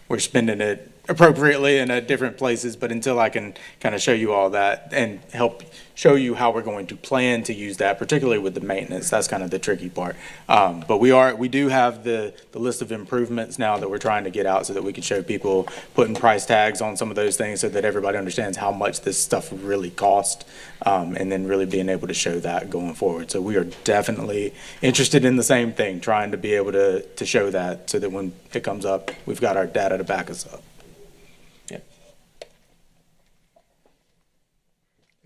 we're spending it appropriately in different places, but until I can kind of show you all that and help show you how we're going to plan to use that, particularly with the maintenance, that's kind of the tricky part. But we do have the list of improvements now that we're trying to get out so that we can show people, putting price tags on some of those things so that everybody understands how much this stuff really costs, and then really being able to show that going forward. So we are definitely interested in the same thing, trying to be able to show that so that when it comes up, we've got our data to back us up.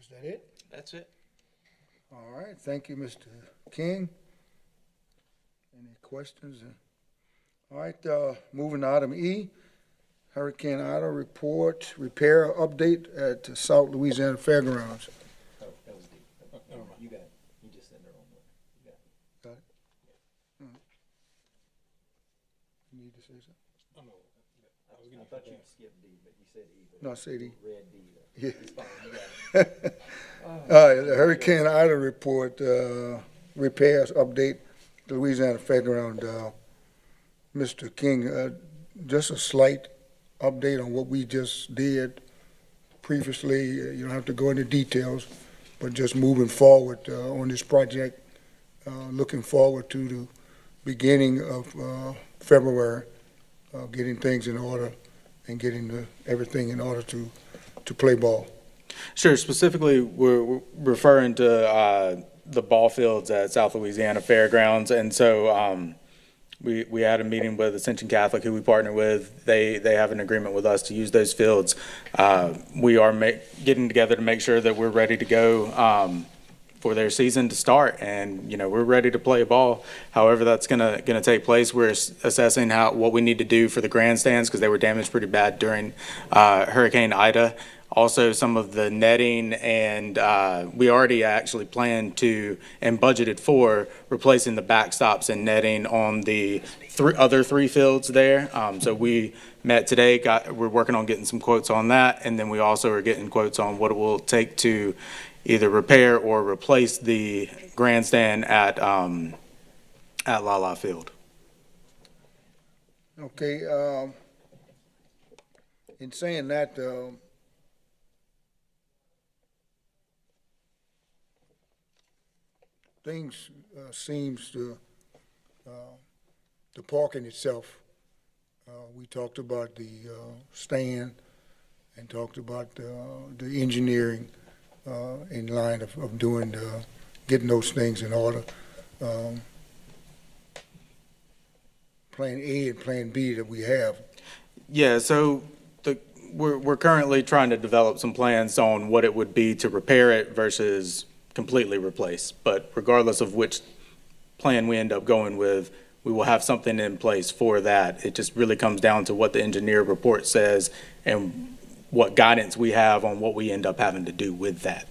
Is that it? That's it. All right, thank you, Mr. King. Any questions? All right, moving to item E, Hurricane Ida report, repair update at South Louisiana Fairgrounds. You got it. You just said the wrong word. You got it. Got it? All right. You need to say something? I thought you skipped D, but you said E. No, I said E. Red D. Yeah. It's fine. You got it. All right, the Hurricane Ida report, repairs update, Louisiana Fairground. Mr. King, just a slight update on what we just did previously. You don't have to go into details, but just moving forward on this project, looking forward to the beginning of February, getting things in order and getting everything in order to play ball. Sure. Specifically, we're referring to the ball fields at South Louisiana Fairgrounds, and so we had a meeting with Ascension Catholic, who we partner with. They have an agreement with us to use those fields. We are getting together to make sure that we're ready to go for their season to start, and we're ready to play ball. However, that's gonna take place. We're assessing what we need to do for the grandstands because they were damaged pretty bad during Hurricane Ida. Also, some of the netting, and we already actually planned to and budgeted for replacing the backstops and netting on the other three fields there. So we met today, we're working on getting some quotes on that, and then we also are getting quotes on what it will take to either repair or replace the grandstand at Lala Field. Okay, in saying that, things seems to, the parking itself, we talked about the stand and talked about the engineering in line of doing, getting those things in order. Plan A and Plan B that we have. Yeah, so we're currently trying to develop some plans on what it would be to repair it versus completely replace. But regardless of which plan we end up going with, we will have something in place for that. It just really comes down to what the engineer report says and what guidance we have on what we end up having to do with that.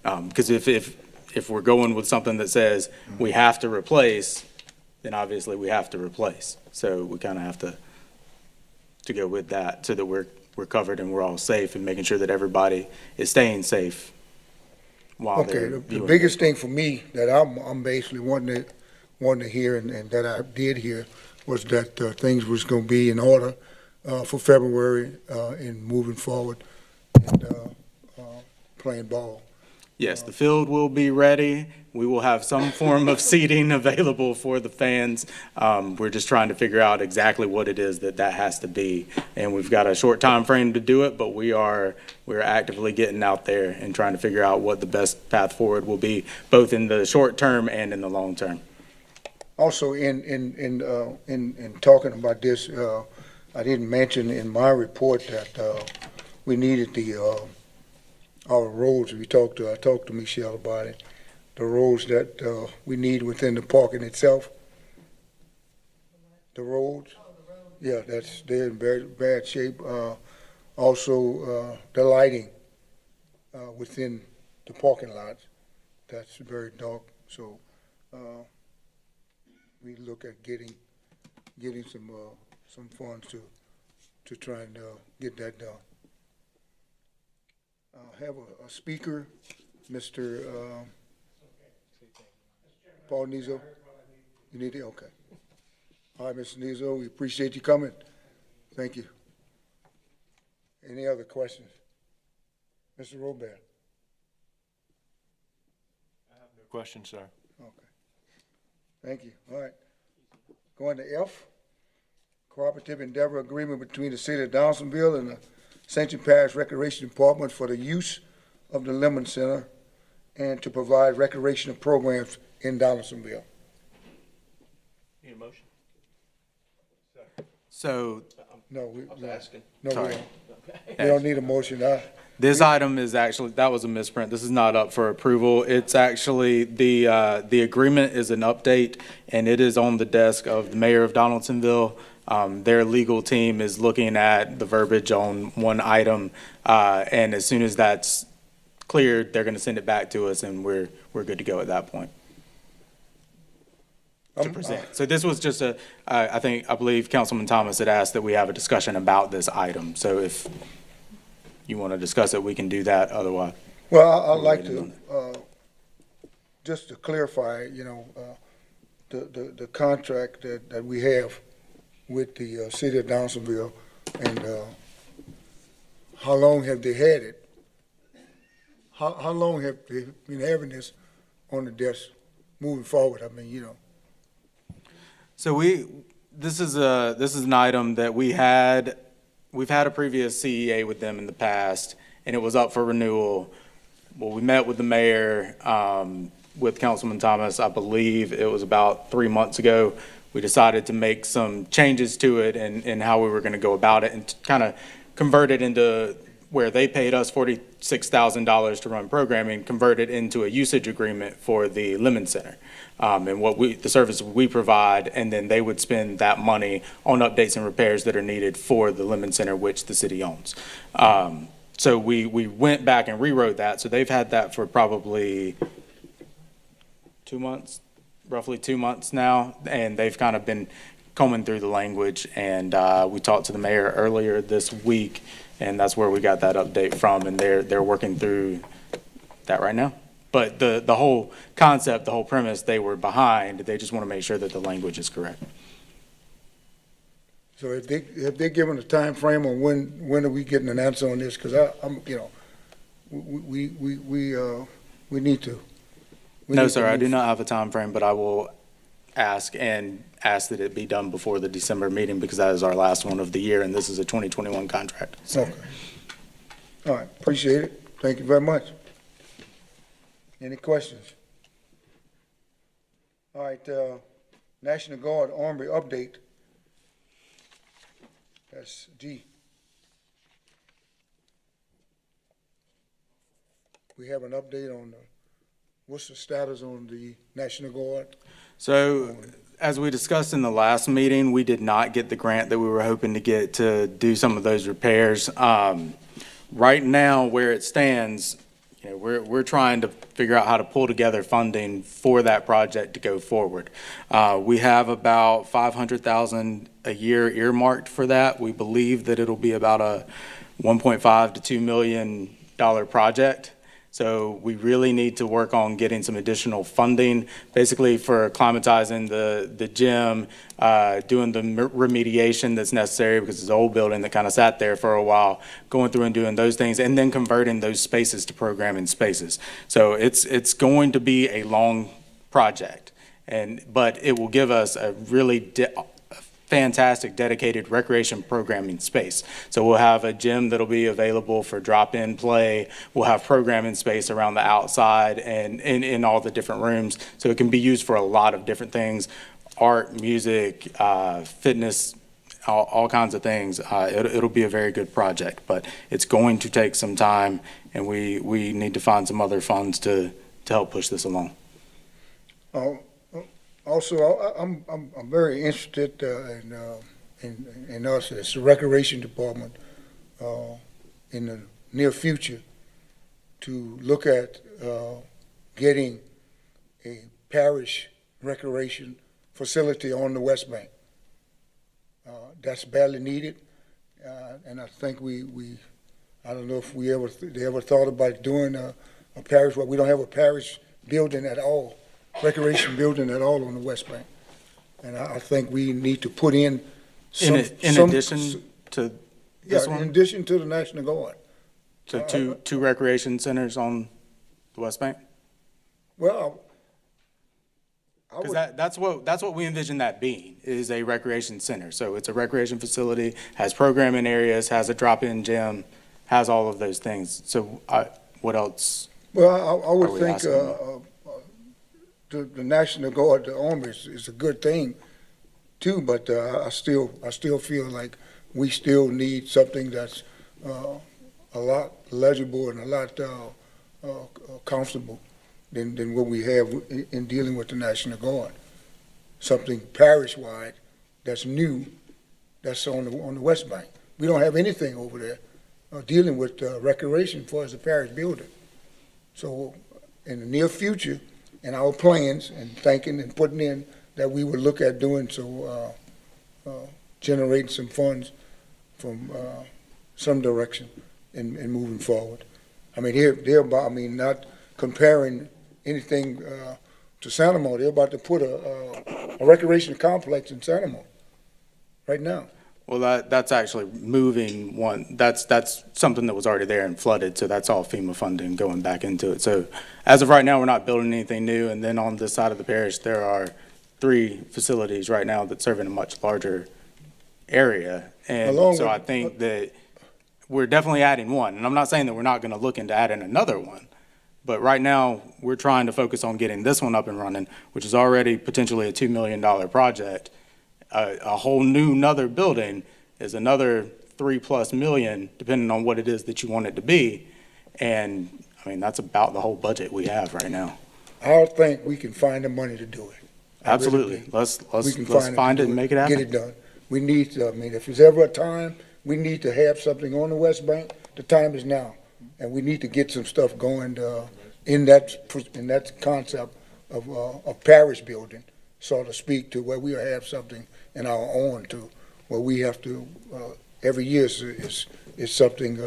Because if we're going with something that says we have to replace, then obviously we have to replace. So we kind of have to go with that so that we're covered and we're all safe and making sure that everybody is staying safe while Okay, they're the viewing. biggest thing for me that I'm basically wanting to hear and that I did hear was that things was going to be in order for February and moving forward and playing ball. Yes, the field will be ready. We will have some form of seating available for the fans. We're just trying to figure out exactly what it is that has to be. And we've got a short time frame to do it, but we're actively getting out there and trying to figure out what the best path forward will be, both in the short term and in the long term. Also, in talking about this, I didn't mention in my report that we needed our roads. I talked to Michelle about it. The roads that we need within the parking itself. The roads. Yeah, they're in very bad shape. Also, the lighting within the parking lots. That's very dark. So we look at getting some funds to try and get that done. Have a speaker, Mr. Paul Nizo. You need it? Okay. All right, Mr. Nizo, we appreciate you coming. Thank you. Any other questions? Mr. Robert? No question, sir. Okay. Thank you. All right. Going to F, Cooperative Endeavor Agreement between the City of Donaldsonville and the Ascension Parish Recreation Department for the use of the Lemon Center and to provide recreational programs in Donaldsonville. Need a motion? So No, we Asking. no, Sorry. we don't need a motion. this item is actually, that was a misprint. This is not up for approval. It's actually, the agreement is an update, and it is on the desk of the mayor of Donaldsonville. Their legal team is looking at the verbiage on one item, and as soon as that's cleared, they're going to send it back to us, and we're good to go at that point to present. So this was just I believe Councilman Thomas had asked that we have a discussion about this item. So if you want to discuss it, we can do that. Otherwise, Well, I'd like to, just to clarify, the contract that we have with the City of Donaldsonville, and how long have they had it? How long have they been having this on the desk moving forward? I mean, so this is an item that we've had a previous CEA with them in the past, and it was up for renewal. Well, we met with the mayor, with Councilman Thomas, I believe it was about 3 months ago. We decided to make some changes to it and how we were going to go about it and kind of convert it into where they paid us $46,000 to run programming, convert it into a usage agreement for the Lemon Center. And the service we provide, and then they would spend that money on updates and repairs that are needed for the Lemon Center, which the city owns. So we went back and rewrote that. So they've had that for probably 2 months, roughly 2 months now, and they've kind of been combing through the language. And we talked to the mayor earlier this week, and that's where we got that update from, and they're working through that right now. But the whole concept, the whole premise, they were behind. They just want to make sure that the language is correct. so if they're given a time frame on when are we getting an answer on this? Because we need to No, need to sir, I do move- not have a time frame, but I will ask that it be done before the December meeting because that is our last one of the year and this is a 2021 contract. So, Okay. All right, appreciate it. Thank you very much. Any questions? All right, National Guard Armory update. That's G. We have an update on what's the status on the National Guard? So, as we discussed in the last meeting, we did not get the grant that we were hoping to get to do some of those repairs. Right now, where it stands, you know, we're trying to figure out how to pull together funding for that project to go forward. We have about $500,000 a year earmarked for that. We believe that it'll be about a $1.5 to $2 million project. So we really need to work on getting some additional funding, basically for climatizing the gym, doing the remediation that's necessary because it's an old building that kind of sat there for a while, going through and doing those things, and then converting those spaces to programming spaces. So it's going to be a long project, but it will give us a really fantastic dedicated recreation programming space. So we'll have a gym that'll be available for drop-in play. We'll have programming space around the outside and in all the different rooms. So it can be used for a lot of different things, art, music, fitness, all kinds of things. It'll be a very good project, but it's going to take some time and we need to find some other funds to help push this along. Also, I'm very interested in us as the Recreation Department in the near future to look at getting a parish recreation facility on the West Bank. That's badly needed, and I think I don't know if they ever thought about doing a parish. Well, we don't have a parish building at all. Recreation building at all on the West Bank. And I think we need to put in In addition to this in one, addition to the National Guard. so two recreation centers on the West Bank? Well, I Because would, that's what we envision that being, is a recreation center. So it's a recreation facility, has programming areas, has a drop-in gym, has all of those things. So what else? well, I Are would we think asking about? the National Guard, the Army is a good thing too, but I still feel like we still need something that's a lot legible and a lot comfortable than what we have in dealing with the National Guard. Something parish-wide that's new, that's on the West Bank. We don't have anything over there dealing with recreation for as a parish building. So in the near future, in our plans and thinking and putting in that we would look at doing so, generating some funds from some direction in moving forward. I mean, not comparing anything to Santa Monica. They're about to put a recreation complex in Santa Monica right now. Well, that's actually moving one. That's something that was already there and flooded, so that's all FEMA funding going back into it. So as of right now, we're not building anything new. And then on this side of the parish, there are 3 facilities right now that serve in a much larger area. And so I think that we're definitely adding one. And I'm not saying that we're not going to look into adding another one. But right now, we're trying to focus on getting this one up and running, which is already potentially a $2 million project. A whole new another building is another $3+ million, depending on what it is that you want it to be. And I mean, that's about the whole budget we have right now. I think we can find the money to do it. Absolutely. Let's find it and make it happen. Get it done. We need to, I mean, if there's ever a time, we need to have something on the West Bank, the time is now. And we need to get some stuff going in that concept of a parish building, so to speak, to where we have something in our own to where we have to every year is something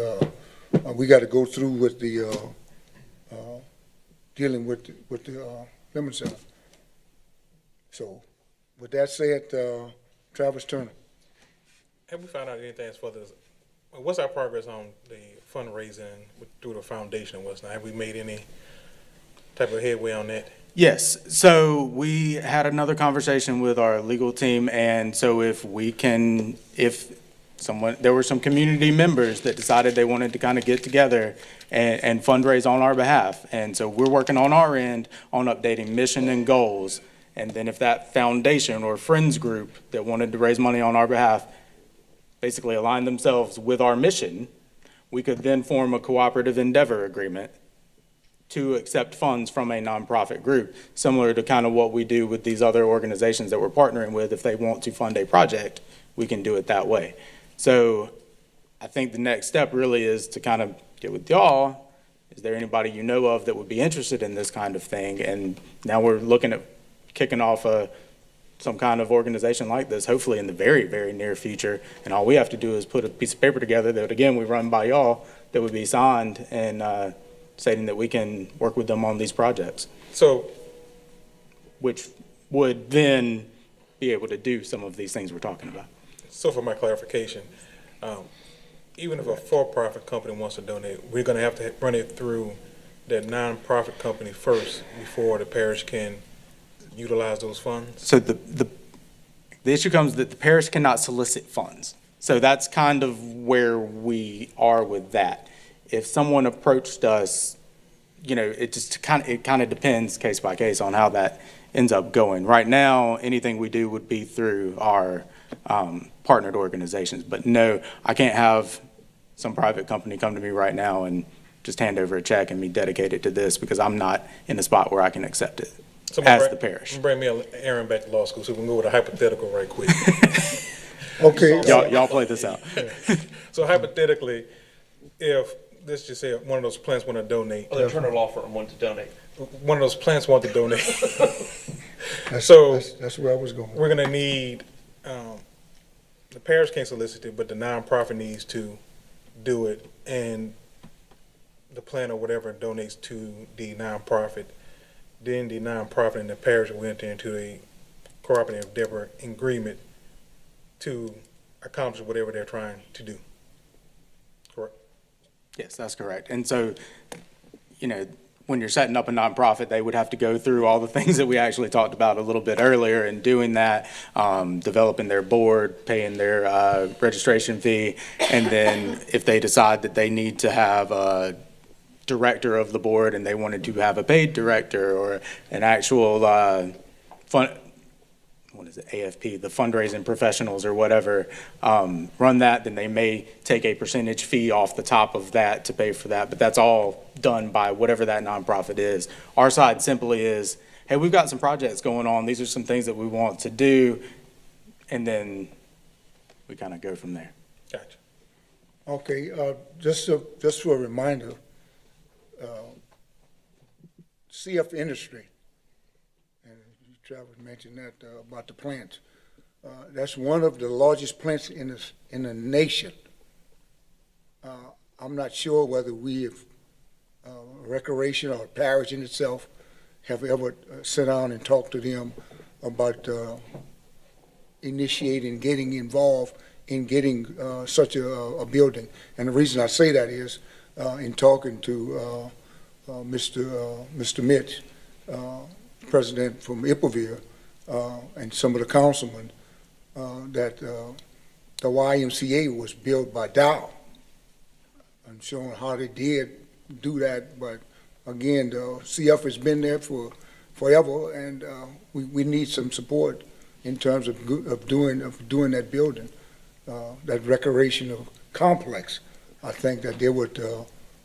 we got to go through with the dealing with the Lemon Center. So, with that said, Travis Turner. Have we found out anything as far as, what's our progress on the fundraising through the foundation in West Nile? Have we made any type of headway on that? Yes, so we had another conversation with our legal team, and so if there were some community members that decided they wanted to kind of get together and fundraise on our behalf. And so we're working on our end on updating mission and goals. And then if that foundation or friends group that wanted to raise money on our behalf basically align themselves with our mission, we could then form a cooperative endeavor agreement to accept funds from a nonprofit group, similar to kind of what we do with these other organizations that we're partnering with. If they want to fund a project, we can do it that way. So I think the next step really is to kind of get with y'all. Is there anybody you know of that would be interested in this kind of thing? And now we're looking at kicking off some kind of organization like this, hopefully in the very, very near future. And all we have to do is put a piece of paper together that, again, we run by y'all, that would be signed and stating that we can work with them on these projects, So, which would then be able to do some of these things we're talking about. so for my clarification, even if a for-profit company wants to donate, we're gonna have to run it through that nonprofit company first before the parish can utilize those funds? So the issue comes that the parish cannot solicit funds. So that's kind of where we are with that. If someone approached us, it kind of depends case by case on how that ends up going. Right now, anything we do would be through our partnered organizations. But no, I can't have some private company come to me right now and just hand over a check and me dedicate it to this, because I'm not in a spot where I can accept it as the parish. Bring me Aaron back to law school so we can go with a hypothetical right quick. Okay, Y'all play this out. So hypothetically, if, let's just say one of those plants want to donate. Well, the Turner Law Firm wanted to donate. One of those plants want to donate. that's, So- that's where I was going. We're gonna need, the parish can't solicit it, but the nonprofit needs to do it, and the plant or whatever donates to the nonprofit. Then the nonprofit and the parish will enter into a cooperative endeavor agreement to accomplish whatever they're trying to do. Correct? Yes, that's correct. And so, when you're setting up a nonprofit, they would have to go through all the things that we actually talked about a little bit earlier, and doing that, developing their board, paying their registration fee, and then if they decide that they need to have a director of the board and they wanted to have a paid director or an actual AFP, the fundraising professionals or whatever, run that, then they may take a percentage fee off the top of that to pay for that. But that's all done by whatever that nonprofit is. Our side simply is, hey, we've got some projects going on. These are some things that we want to do. And then we kind of go from there. Gotcha. Okay, just for a reminder, CF Industry, and Travis mentioned that about the plants. That's one of the largest plants in the nation. I'm not sure whether we have, Recreation or parish in itself, have ever sat down and talked to them about initiating, getting involved in getting such a building. And the reason I say that is, in talking to Mr. Mitch, president from Ippaville, and some of the councilmen, that the YMCA was built by Dow. I'm showing how they did do that, but again, the CF has been there for forever, and we need some support in terms of doing that building, that recreational complex. I think that they would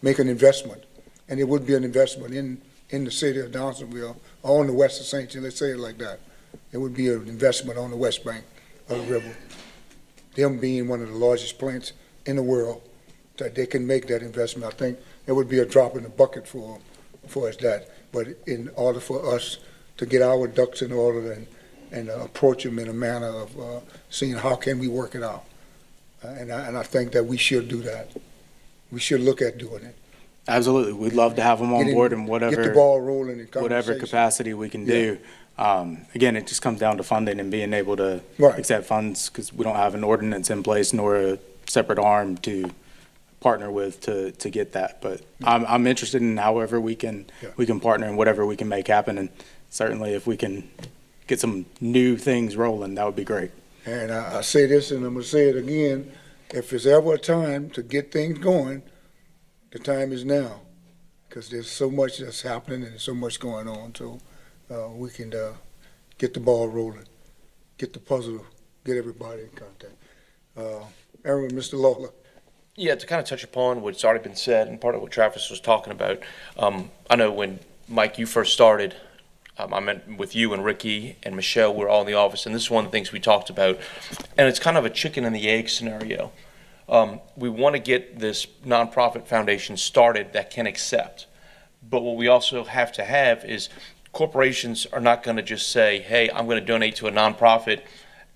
make an investment, and it would be an investment in the city of Downsonville, or on the west of St. John, let's say it like that. It would be an investment on the west bank of the river. Them being one of the largest plants in the world, that they can make that investment. I think it would be a drop in the bucket for us that. But in order for us to get our ducks in order and approach them in a manner of seeing how can we work it out. And I think that we should do that. We should look at doing it. Absolutely. We'd love to have them on board in Get the whatever ball rolling in whatever conversation. capacity we can do. Again, it just comes down to funding and being able to Right. accept funds, because we don't have an ordinance in place nor a separate arm to partner with to get that. But I'm interested in however we can partner and whatever we can make happen. And certainly if we can get some new things rolling, that would be great. And I say this, and I'm gonna say it again, if there's ever a time to get things going, the time is now. Because there's so much that's happening and so much going on, so we can get the ball rolling, get the puzzle, get everybody in contact. Aaron, Mr. Lawler. Yeah, to kind of touch upon what's already been said and part of what Travis was talking about, I know when, Mike, you first started, I met with you and Ricky and Michelle, we were all in the office, and this is one of the things we talked about, and it's kind of a chicken and the egg scenario. We want to get this nonprofit foundation started that can accept, but what we also have to have is corporations are not going to just say, hey, I'm going to donate to a nonprofit,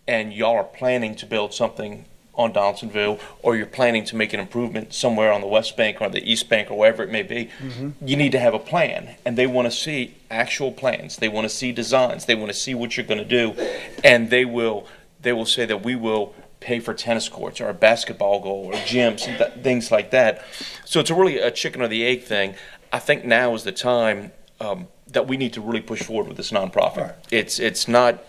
and y'all are planning to build something on Donaldsonville, or you're planning to make an improvement somewhere on the West Bank or the East Bank or wherever it may be. You need to have a plan, and they want to see actual plans. They want to see designs. They want to see what you're going to do, and they will say that we will pay for tennis courts or a basketball goal or gyms and things like that. So it's really a chicken or the egg thing. I think now is the time that we need to really push forward with this nonprofit. Right. It's not,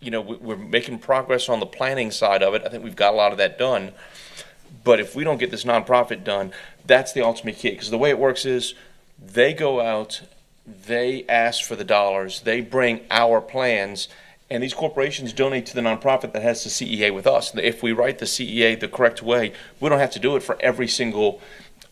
we're making progress on the planning side of it. I think we've got a lot of that done. But if we don't get this nonprofit done, that's the ultimate key. Because the way it works is they go out, they ask for the dollars, they bring our plans, and these corporations donate to the nonprofit that has the CEA with us. If we write the CEA the correct way, we don't have to do it for every single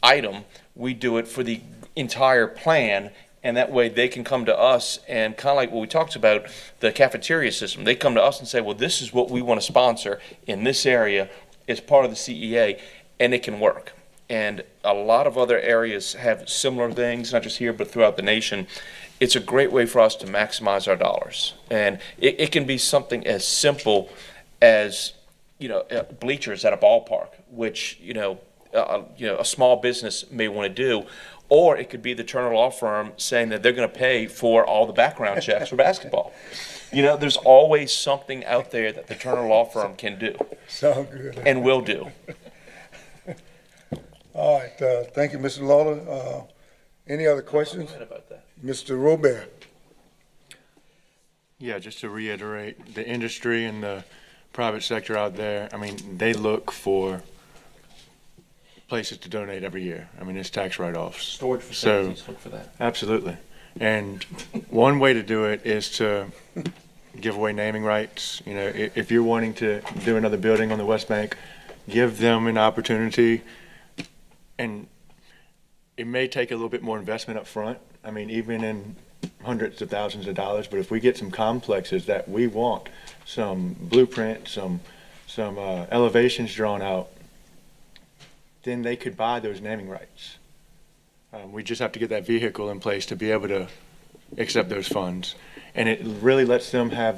item. We do it for the entire plan, and that way they can come to us and kind of like what we talked about, the cafeteria system. They come to us and say, well, this is what we want to sponsor in this area as part of the CEA, and it can work. And a lot of other areas have similar things, not just here, but throughout the nation. It's a great way for us to maximize our dollars. And it can be something as simple as, bleachers at a ballpark, which, a small business may want to do. Or it could be the Turner Law Firm saying that they're going to pay for all the background checks for basketball. There's always something out there that the Turner Law Firm can do Sound good. and will do. All right, thank you, Mr. Lawler. Any other questions? About that. Mr. Robert. Yeah, just to reiterate, the industry and the private sector out there, they look for places to donate every year. It's tax write-offs. Storage facilities, look for that. Absolutely. And one way to do it is to give away naming rights. If you're wanting to do another building on the West Bank, give them an opportunity. And it may take a little bit more investment up front. Even in hundreds of thousands of dollars, but if we get some complexes that we want, some blueprint, some elevations drawn out, then they could buy those naming rights. We just have to get that vehicle in place to be able to accept those funds. And it really lets them have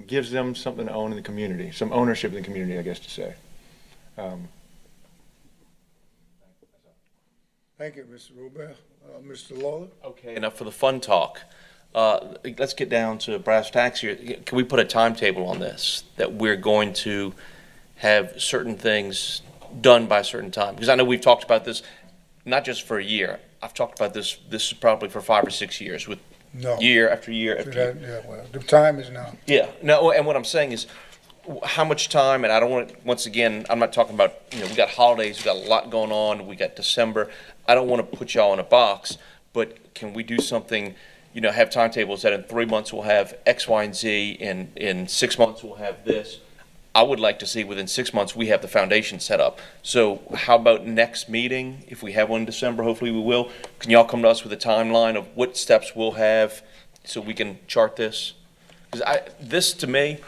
gives them something to own in the community, some ownership in the community, I guess to say. Thank you, Mr. Robert. Mr. Lawler? Okay, enough for the fun talk. Let's get down to brass tacks here. Can we put a timetable on this, that we're going to have certain things done by a certain time? Because I know we've talked about this not just for a year. I've talked about this is probably for 5 or 6 years, with No. year after year after year. Yeah, well, the time is now. Yeah, no, and what I'm saying is, how much time, and I don't want to, once again, I'm not talking about, we got holidays, we got a lot going on, we got December. I don't want to put y'all in a box, but can we do something, have timetables that in 3 months we'll have X, Y, and Z, in 6 months we'll have this. I would like to see within 6 months we have the foundation set up. So how about next meeting, if we have one in December, hopefully we will, can y'all come to us with a timeline of what steps we'll have so we can chart this? Because this to me,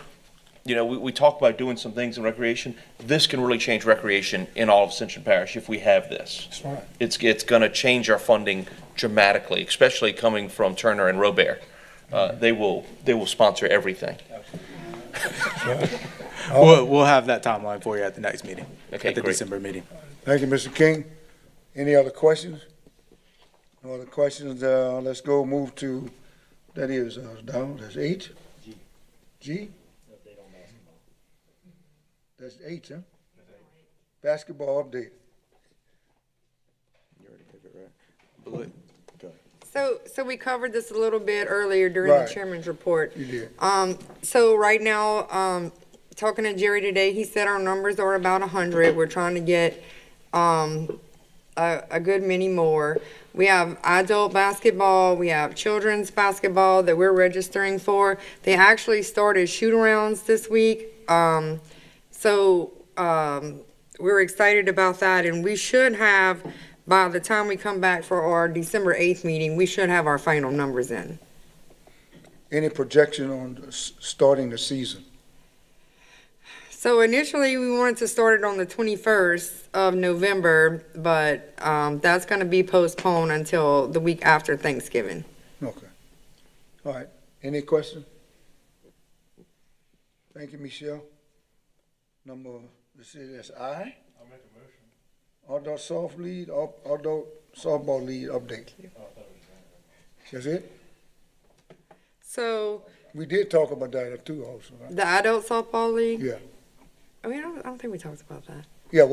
we talk about doing some things in recreation. This can really change recreation in all of Ascension Parish if we have this. That's right. It's going to change our funding dramatically, especially coming from Turner and Robert. They will sponsor everything. We'll have that timeline for you at the next meeting, Okay, at the great. December meeting. Thank you, Mr. King. Any other questions? No other questions? Let's go move to, that is, down, that's 8? G? That's 8, huh? Basketball update. You already picked it, right? Go ahead. So we covered this a little bit earlier during the Right. chairman's report. You did. So right now, talking to Jerry today, he said our numbers are about 100. We're trying to get, a good many more. We have adult basketball, we have children's basketball that we're registering for. They actually started shoot-arounds this week. We're excited about that, and we should have, by the time we come back for our December 8th meeting, we should have our final numbers in. Any projection on starting the season? So initially, we wanted to start it on the 21st of November, but that's going to be postponed until the week after Thanksgiving. Okay. All right. Any question? Thank you, Michelle. Let's see, that's I. I'll make a motion. Adult softball league update. That's it? So We did talk about that too also, right? the adult softball league? Yeah. I mean, I don't think we talked about that. Yeah,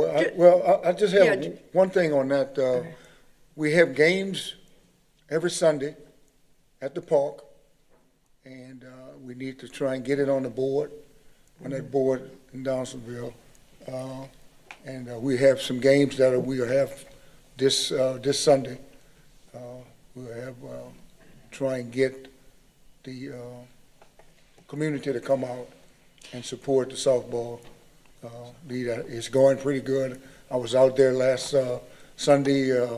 I just Yeah, have one thing on that. We have games every Sunday at the park, and we need to try and get it on the board, on that board in Downsonville. And we have some games that we'll have this Sunday. We'll have, try and get the community to come out and support the softball league. It's going pretty good. I was out there last Sunday.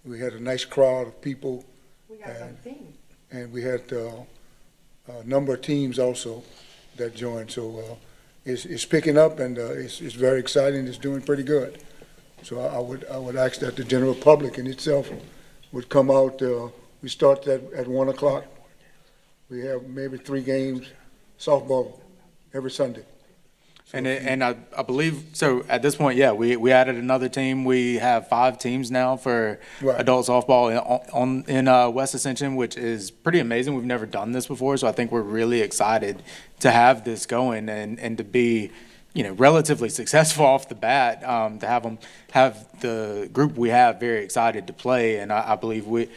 We had a nice crowd of people. We got something. And we had a number of teams also that joined. So it's picking up, and it's very exciting. It's doing pretty good. So I would ask that the general public in itself would come out. We start at 1 o'clock. We have maybe 3 games, softball, every Sunday. So And I believe, so at this point, yeah, we added another team. We have 5 teams now for Right. adult softball in West Ascension, which is pretty amazing. We've never done this before, so I think we're really excited to have this going and to be, relatively successful off the bat, to have the group we have very excited to play. And I believe we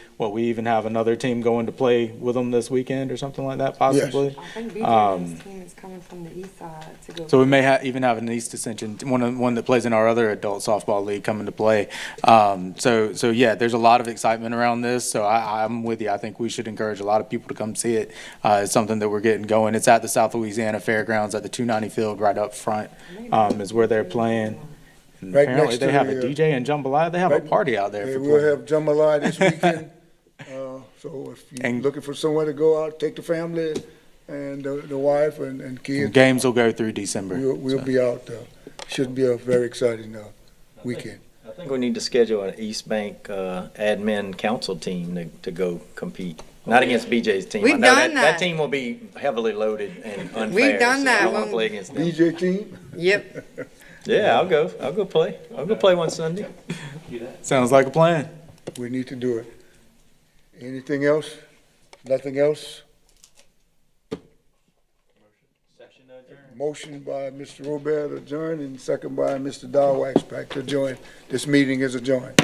even have another team going to play with them this weekend or something like that, possibly. I think BJ's team is coming from the east side to go. So we may even have an East Ascension, one that plays in our other adult softball league coming to play. So yeah, there's a lot of excitement around this. So I'm with you. I think we should encourage a lot of people to come see it. It's something that we're getting going. It's at the South Louisiana Fairgrounds at the 290 field right up front, is where they're playing. And Right apparently next to they have the, a DJ and jambalaya. They have a party out there. For we'll playing. have jambalaya this weekend. So if you're And- looking for somewhere to go out, take the family and the wife and kids. And games will go through December. We'll be out. Should be a very exciting weekend. I think we need to schedule an East Bank admin council team to go compete. Not against BJ's team. We've I know done that that. team will be heavily loaded and unfair. We've done so that I don't want when- to play against them. DJ team? Yep. Yeah, I'll go play. I'll go play one Sunday. Sounds like a plan. We need to do it. Anything else? Nothing else? Motion by Mr. Robert adjourned and second by Mr. Darwax back to adjourn. This meeting is adjourned.